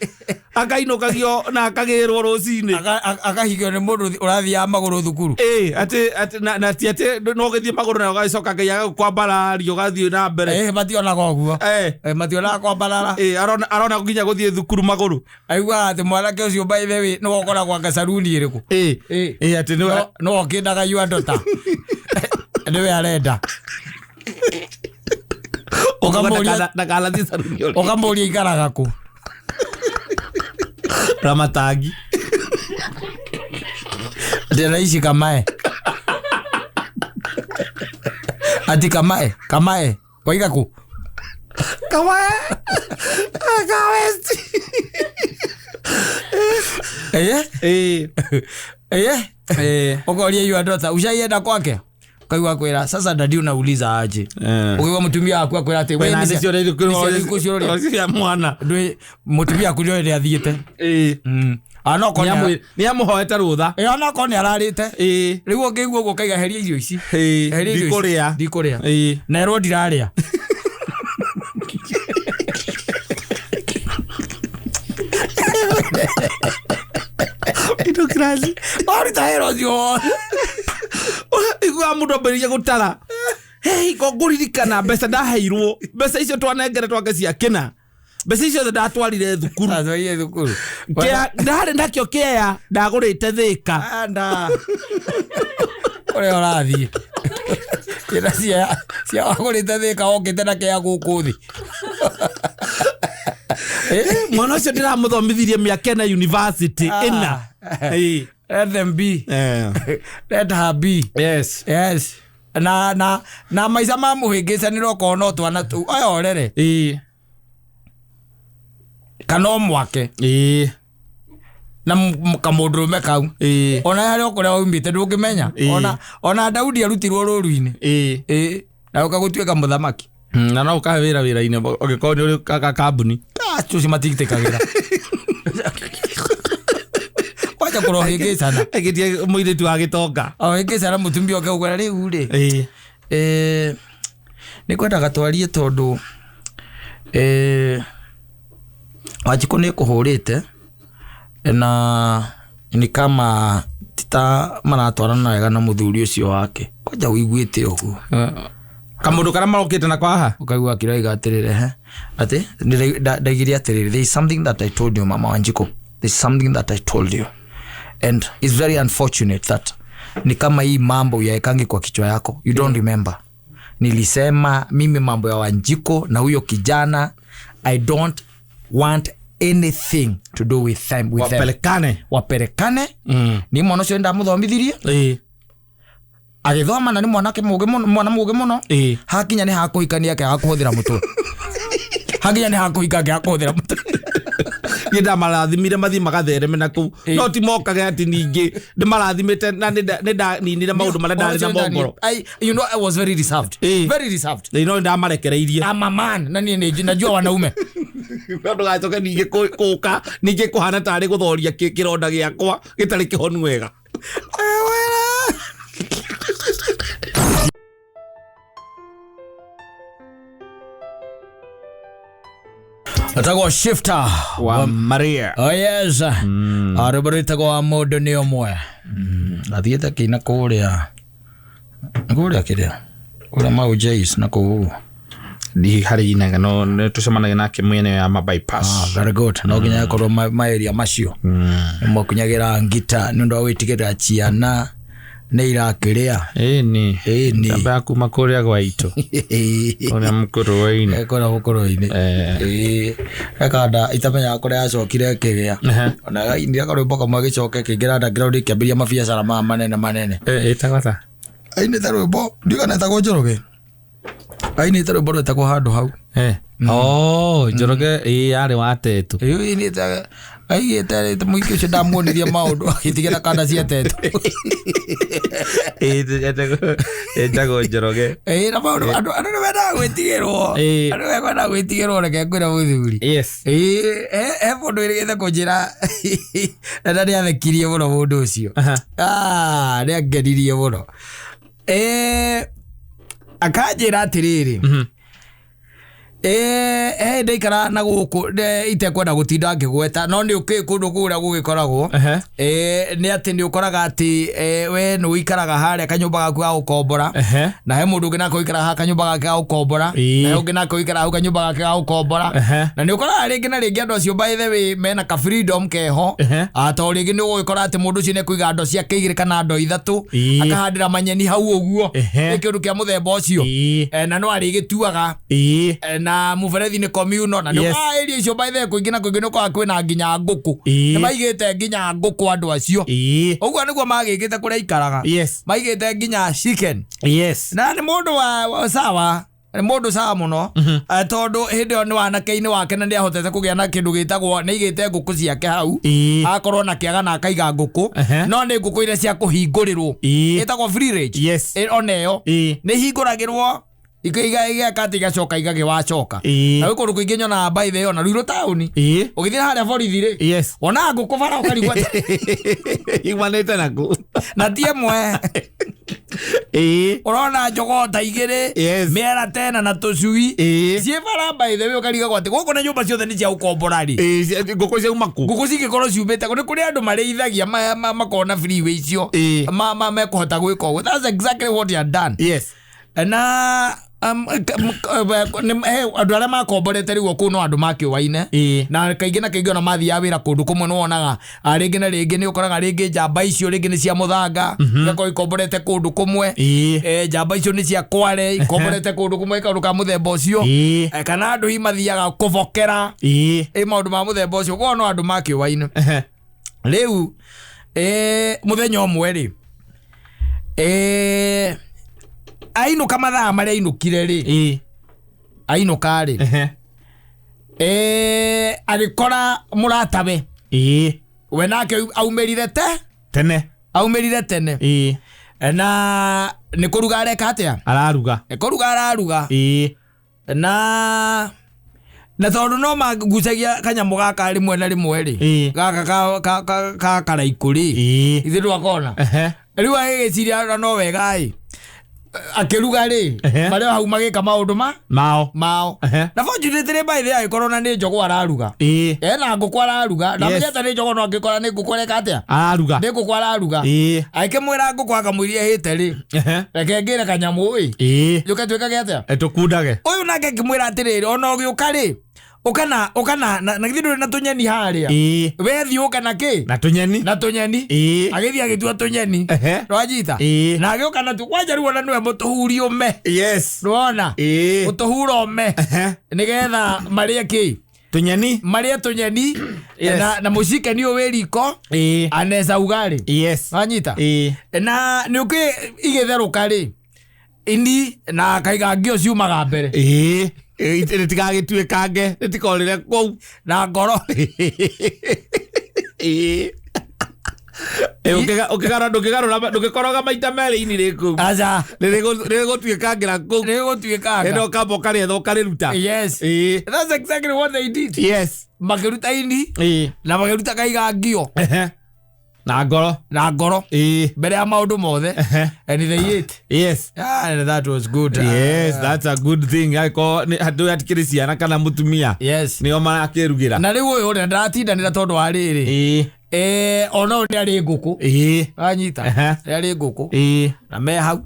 akainukagio na akagirwo rucini akahigio ni mundu urathia maguru thukuru ati na ti ati no githie maguru na ugacoka ngai agakwambarario ugathie na mbere mationa goguo mationa kwambarara arona nginya guthie thukuru maguru aigua ati mwanake ucio by the way no gukora kwa gasaruni iriku ati no okindaga yua ndota niwe arenda ukamuria ikaraga ku Ramatagi ndena ici kamae ati kamae waiga ku kamae ukoria yua ndota ushaienda kwake kaigwa kwera sasa ndadi unauliza aje ukiwa mtumia wako kwera ate wewe ni sio ndio mwana ndwe mtumia kurio ile athiete anoko ni amuhoete rutha anoko ni ararite riu ngiguo guo kaiga heria irio ici ndikuria na ero ndiraria Indo crazy. Ori tahero cio. Igua mundu ambĩrĩrie gũtara. Hey, ngũririkana mbeca ndaheirwo. Mbeca icio twanengere twagacia kĩna. Mbeca icio ndatwarire thukuru. Atwaire thukuru. Ndarĩ nakĩo kĩeya ndagũrĩte Thĩka. Anda. Ore orathi. Kĩna cia wagũrĩte Thĩka okĩte na kĩeya gũkũ thĩ. Mwana ũcio ndĩramũthomithirie mĩaka na university ĩna. Let them be. Let her be. Yes. Na maica ma mũhĩngĩcanĩro okorwo no twana tu aya orere kana omwake na kamũndũrũme kau ona harĩa ũkũrĩa waumĩte ndũngĩmenya ona Daudi arutirwo rũũru-inĩ na ũkagũtuĩka mũthamaki na no ũkahe wĩra-inĩ ũngĩkorwo nĩ ũrĩ kambuni tuci matigitĩkagĩra wacha kũrohĩngĩcana agĩtie mũirĩtu wa gĩtonga hĩngĩcana mũtumia ũkaugũra rĩu rĩ nĩ kwendaga twarie tondũ Wanjikũ nĩ kũhũrĩte na ni kama tita maratwarana wega na mũthuri ũcio wake kwanja wĩiguĩte ũguo kamũndũ karĩa marokĩte na kwaha ũkaigua akĩroiga atĩrĩrĩ atĩ ndaigire atĩrĩrĩ there is something that I told you mama Wanjikũ, there is something that I told you and it's very unfortunate that ni kama hii mambo yaekangi kwa kichwa yako, you don't remember. Nilisema mimi mambo ya Wanjikũ na huyo kijana I don't want anything to do with them, waperekane ni mwana ũcio ndamũthomithirie agĩthoma na ni mwanake mwana mũgĩ mũno hakinya nĩ hakũhikania yake hakũhũthĩra mũtwe hakinya nĩ hakũhika yake hakũhũthĩra mũtwe Nda marathimire mathi magathereme na kuu no ti mokage ati ningĩ nĩ marathimĩte na nĩ ninire maũndũ marĩa ndarĩ na mongoro you know I was very reserved they know ndamarekereirie I'm a man na niĩ najua wanaume ndũgacoke ningĩ kũũka ningĩ kũhana tarĩ gũthoria kĩronda gĩakwa gĩtarĩ kĩhonu wega Atagwo shifter wa Maria. Oh yes. Arũbũrĩtagwo wa mũndũ nĩ ũmwe. Athiĩte kĩina kũrĩa kĩrĩa kũrĩa Mau Jays na kũu ndi harĩ inaga no nĩtũcemanagia nake mwene ya ma bypass. Very good. No nginya akorwo ma area macio mũkunyagĩra ngita nĩ ũndũ wa gwĩtigĩra ciana nĩ irakĩrĩa ni tamba kuma kũrĩa gwaitũ ona mũkũrũ-inĩ akanda itamenya kũrĩa acokire kĩgĩa ona gaindia karwĩmbo kamwe gĩcoke kĩngĩra underground kĩambĩria mabiacara ma manene ĩtagwata ainĩte rwĩmbo ndigana etagwo Njoroge ainĩte rwĩmbo rwĩtagwo handũ hau Njoroge yarĩ watetũ ainĩte aigĩte mũingĩ ũcio ndamuonirie maũndũ agĩtigĩra kanda cia tetũ etagwo Njoroge na maũndũ andũ nĩ mendaga gwĩtigĩrwo reke ngwĩra mũthuri he mũndũ wĩrĩgĩte kũnjĩra na nĩathekirie mũno mũndũ ũcio nĩangenirie mũno akanjĩra atĩrĩrĩ ndaikara na gũkũ itekwenda gũtinda ngĩgweta no nĩ ũkĩ kũndũ kũrĩa gũgĩkoragwo nĩ atĩ nĩ ũkoraga atĩ we nĩ ũikaraga harĩa kanyũmba gaku ga gũkombora na he mũndũ ũngĩ nake ũikaraga ha kanyũmba gake ga gũkombora na he ũngĩ nake ũikaraga hau kanyũmba gake ga gũkombora na nĩ ũkoraga rĩngĩ na rĩngĩ andũ acio by the way mena ka freedom keho to rĩngĩ nĩ ũgũgĩkora atĩ mũndũ ũcio nĩ kũiga ndo ciake igĩrĩ kana ndo ithatũ akahandĩra manyeni hau ũguo nĩ kĩndũ kĩa mũthemba ũcio na no arĩgĩtuaga na mũberethi nĩ communal na nĩ area icio by the way kũingĩ na kũingĩ nĩ ũkoraga kwĩna nginya ngũkũ nĩ maigĩte nginya ngũkũ andũ acio ũguo nĩguo magĩkĩte kũrĩa ikaraga maigĩte nginya chicken na nĩ mũndũ wa sawa nĩ mũndũ sawa mũno tondũ hĩndĩ ĩyo nĩ wanake-inĩ wake na nĩahotete kũgĩa na kĩndũ gĩtagwo nĩ igĩte ngũkũ ciake hau akorwo na kĩaga na akaiga ngũkũ no nĩ ngũkũ iria cia kũhingũrĩrwo ĩtagwo free range ona ĩyo nĩ ihingũragĩrwo igakati igacoka igagĩwacoka na wĩkũndũ kũingĩ nyonaga by the way ona Ruiru taũni ũgĩthiĩ harĩa borithi rĩ ona ngũkũ bara ũkarigwo imanĩte naku na tie mwe Urona njogoo ta igiri mera tena na tucui ciebara by the way ukariga gwate guko na nyumba ciothe ni cia ukomborari nguku cia umaku nguku cigikorwo ciumite kuri kuri andu mareithagia makona freeway icio mekuhota gwika uguo. That's exactly what you have done. Na andu aria makomborete riu kuu no andu makiuaine na kaingi na kaingi ona mathia wira kundu kumwe no wonaga ringi na ringi ni ukoraga ringi njamba icio ringi ni cia muthanga gako ikomborete kundu kumwe njamba icio ni cia kware ikomborete kundu kumwe kaundu ka muthemba ucio kana andu hi mathiaga kuvokera maundu ma muthemba ucio ko no andu makiuaine riu muthenya umwe ri ainuka mathaa maria ainukire ri ainuka ri agikora muratawe we nake aumerire tene na ni kuruga areka atia araruga na tondu no magucagia kanyamu gaka rimwe na rimwe ri gaka karaiku ri ithiru akona riu agiciria no wega akiruga ri mario hau magika maundu mao na fortunately by the way korona ni njogo araruga na nguku araruga na mjata ni njogo no angikora ni nguku areka atia araruga ni nguku araruga akimwira nguku akamwiria hite ri reke ngire kanyamu wi yuka twikage atia tukundage uyu nake kimwira atiriri ona ugiuka ri ukana na githiru na tunyeni haria wethi ukana ki na tunyeni agithi agitua tunyeni rwajita na agiuka na tu kwanja ruona nwe mutuhuri ume ruona utuhura ume nigetha maria ki tunyeni na mushike ni weriko aneza ugari rwajita na ni uki igetheruka ri ini na kaiga ngio ciumaga mbere ritigagituikange ritikorire kou na ngoro ukigara ndukikoroga maita meri ini riku aja ririgutuikangira kou ririgutuikanga ndo kamba karetha ukariruta that's exactly what they did makiruta ini na makiruta kaiga ngio na ngoro mbere ya maundu mothe and they ate and that was good that's a good thing hatu atikiri ciana kana mutumia nio marakirugira na riu uyu ri ndaratindanira tondu wa riri ona ni ari nguku anyita ari nguku na me hau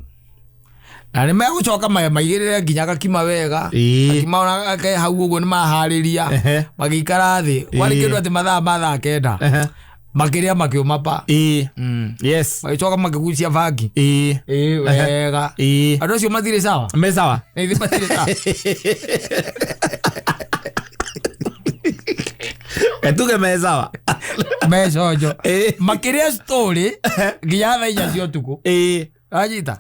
na ni megucoka maigirire nginya gakima wega akima ona ke hau uguo ni mahariria magikara thi wari kindu ati mathaa kenda makiria makiumapa magicoka makigucia bangi wega andu acio mathire sawa me sawa mathire sawa etuge me sawa mecojo makiria story nginya thaa inya cia utuku ajita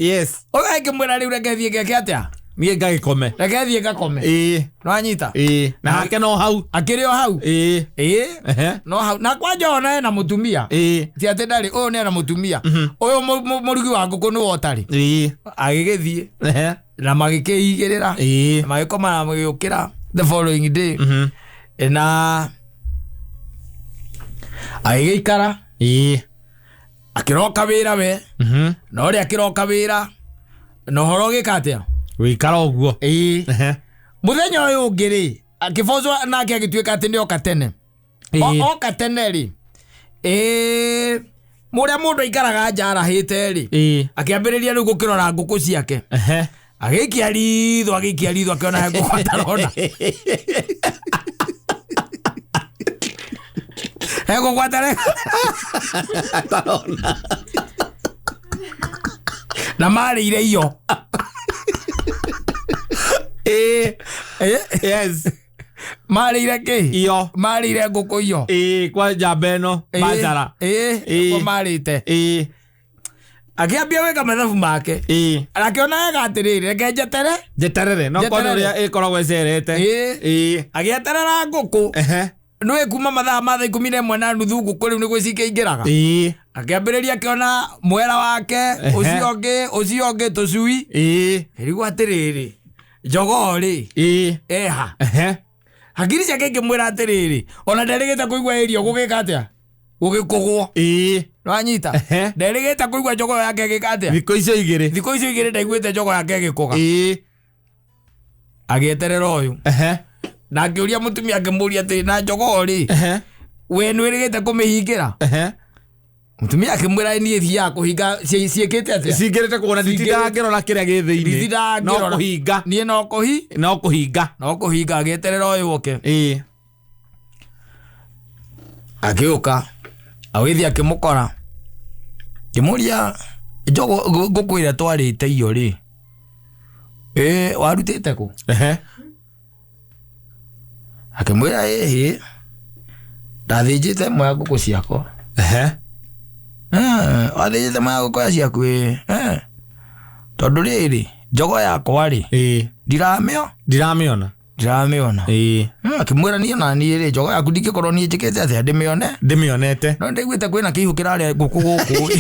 oga ngimwira riu reke thie ngeke atia nie ngagikome reke thie ngakome no anyita na hake no hau akirio hau no hau na kwanja ona na mutumia ti ati ndari uyu ni na mutumia uyu murugi wa nguku ni wotari agigithie na magikiigirira magikoma na magiukira the following day na agigikara akiroka wira we no ri akiroka wira no horo gikatia wikara uguo muthenya uyu ungiri akifozwa nake agituika ati ni oka tene oka tene ri muria mundu aikaraga njara hite ri akiambiriria riu gukirora nguku ciake agikia ritho akiona he nguku atarona he nguku atarona na marire iyo marire ki iyo marire nguku iyo kwa njamba ino majara kwa marite akiambia weka mathabu make arakiona wega atiriri reke njeterere no kono ria ikoragwo ecerete agieterera nguku no ekuma mathaa ma 11 na nuthu nguku riu ni gwicike ingiraga akiambiriria akiona mwera wake ucio ungi tucui riu atiriri jogori eha hakiri ciake ngimwira atiriri ona ndarigite kuigua irio gugika atia gugikugwo Nwanyita. Nderigite kuigua njogo yake gikatia. Thiko icio igiri. Thiko icio igiri ndaiguite njogo yake gikuga. Agieterera uyu. Na akiuria mutumia akimuria ati na njogo ri. We nwirigite kumihingira. Mutumia akimwira ni thia kuhinga ciikite atia. Cingirite kuona nditinda ngirora kiria githiini. Nditinda ngirora. No kuhinga. Nie no kuhinga. No kuhinga agieterera uyu oke. Akiuka. Awithi akimukora. Kimuria njogo ngukwira twarite iyo ri. Warutite ku? Akimwira ndathinjite mwe nguku ciakwa. Wathĩnjĩte maya gũkũ ciaku tondũ rĩrĩ njogo yakwa rĩ ndiramĩona akĩmwĩra niĩ na niĩ rĩ njogo yaku ndingĩkorwo niĩ njĩkĩte atĩa ndĩmĩonete no ndaiguĩte kwĩna kĩihũ kĩrarĩa ngũkũ gũkũ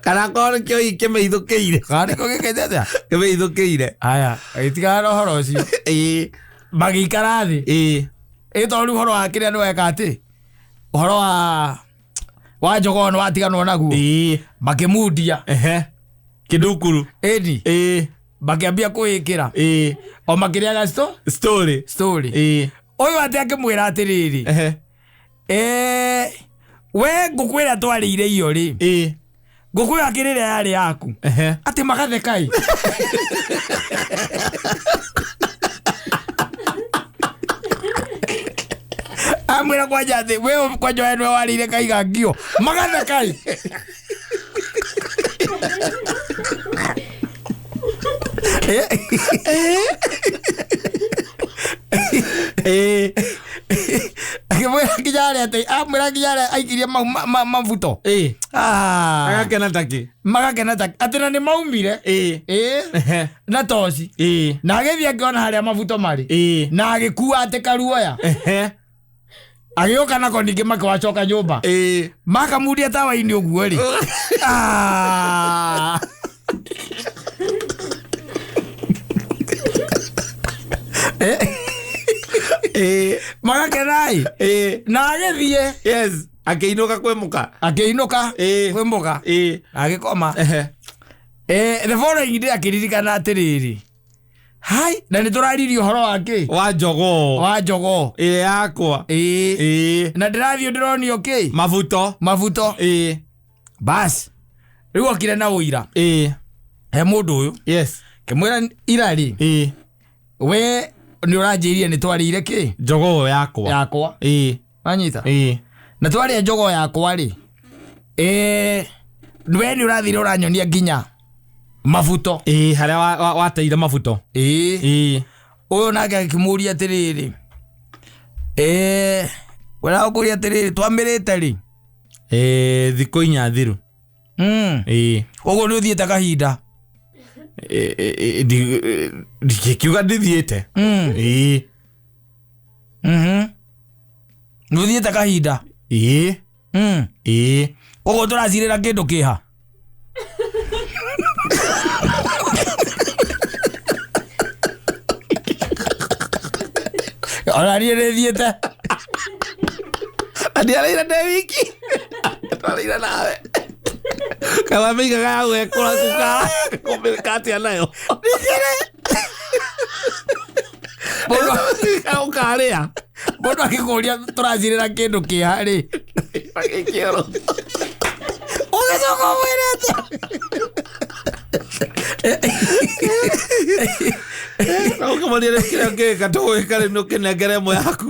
kana korwo kĩoi kĩmĩithũkĩire kana nĩkĩo gĩkĩte atĩa kĩmĩithũkĩire aya gĩtigana na ũhoro ũcio magĩikara thĩ tondũ rĩu ũhoro wa kĩrĩa nĩweka atĩ ũhoro wa njogo nĩ watiganwo naguo makĩmundia kĩndukuru makĩambia kũĩkĩra o makĩrĩaga story ũyũ atĩ akĩmwĩra atĩrĩrĩ we ngũkũ ĩrĩa twarĩire iyo rĩ ngũkũ ĩyo akĩrĩrĩa yarĩ yaku atĩ magathekai amwĩra kwanja atĩ we kwanja we nĩwe warĩire kaiga ngio magathekai akĩmwĩra nginya arĩa atĩ amwĩra nginya arĩa aikirie mabuto magakena taki atĩ na nĩ maumire na toci na agĩthiĩ akĩona harĩa mabuto marĩ na agĩkua atĩ karuoya agĩũka nako ningĩ makĩwacoka nyũmba makamundia tawa-inĩ ũguo rĩ magakenai na agĩthiĩ akĩinũka kwĩmũka agĩkoma the following day akĩririkana atĩrĩrĩ hai na nĩtũraririe ũhoro wake wa njogo yakwa na ndĩrathiĩ ndĩronio kĩ mabuto bas rĩu okire na ũira he mũndũ ũyũ kĩmwĩra ira rĩ we nĩ ũranjĩirie nĩ twarĩire kĩ njogo yakwa wanyita na twarĩa njogo yakwa rĩ we nĩ ũrathire ũranyonia nginya mabuto harĩa wateire mabuto ũyũ nake akĩmũria atĩrĩrĩ wĩra ũkũria atĩrĩrĩ twamĩrĩte rĩ thikũ inya thiru ũguo nĩ ũthiĩte kahinda ndikiuga ndithiĩte nĩ ũthiĩte kahinda ũguo tũracirĩra kĩndũ kĩha ona niĩ nĩthiĩte ndiarĩire ndĩ wiki twarĩire nawe kana mĩigaga ya gwekũra kũmĩka atĩa nayo ũkarĩa mũndũ akĩkũria tũracirĩra kĩndũ kĩha rĩ ũgĩcoka ũmwĩre atĩa ũkĩmoria kĩrĩa ngĩka tũgwĩka rĩu nũkĩnengere ĩmwe yaku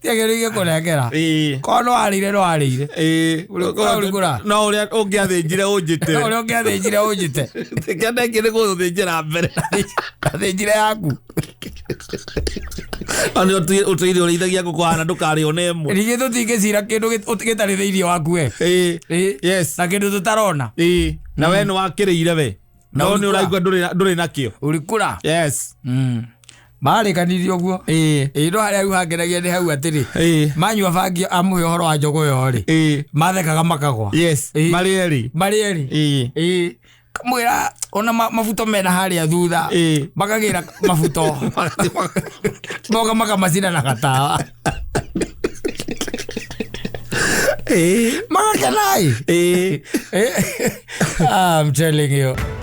tiagĩrĩire kũnengera korwo nĩwarĩire no ũrĩa ũngĩathĩnjire ũnjĩte kĩandengĩ nĩ gũthĩnjĩra mbere athĩnjire yaku nĩ ũtũire ũrĩithagia ngũkũ hana ndũkarĩo nĩ ĩmwe ningĩ tũtingĩcira kĩndũ gĩtarĩ thĩinĩ waku na kĩndũ tũtarona na we nĩ wakĩrĩire we no nĩ ũraigua ndũrĩ nakĩo ũrikũra marĩkanirie ũguo no harĩa rĩu hangenagia nĩ hau atĩrĩ manyua bangi amũhe ũhoro wa njogo ĩyo rĩ mathekaga makagwa marĩ erĩ kamwĩra ona mabuto mena harĩa thutha makagĩra mabuto moka makamacina na gatawa Makanai. I'm telling you.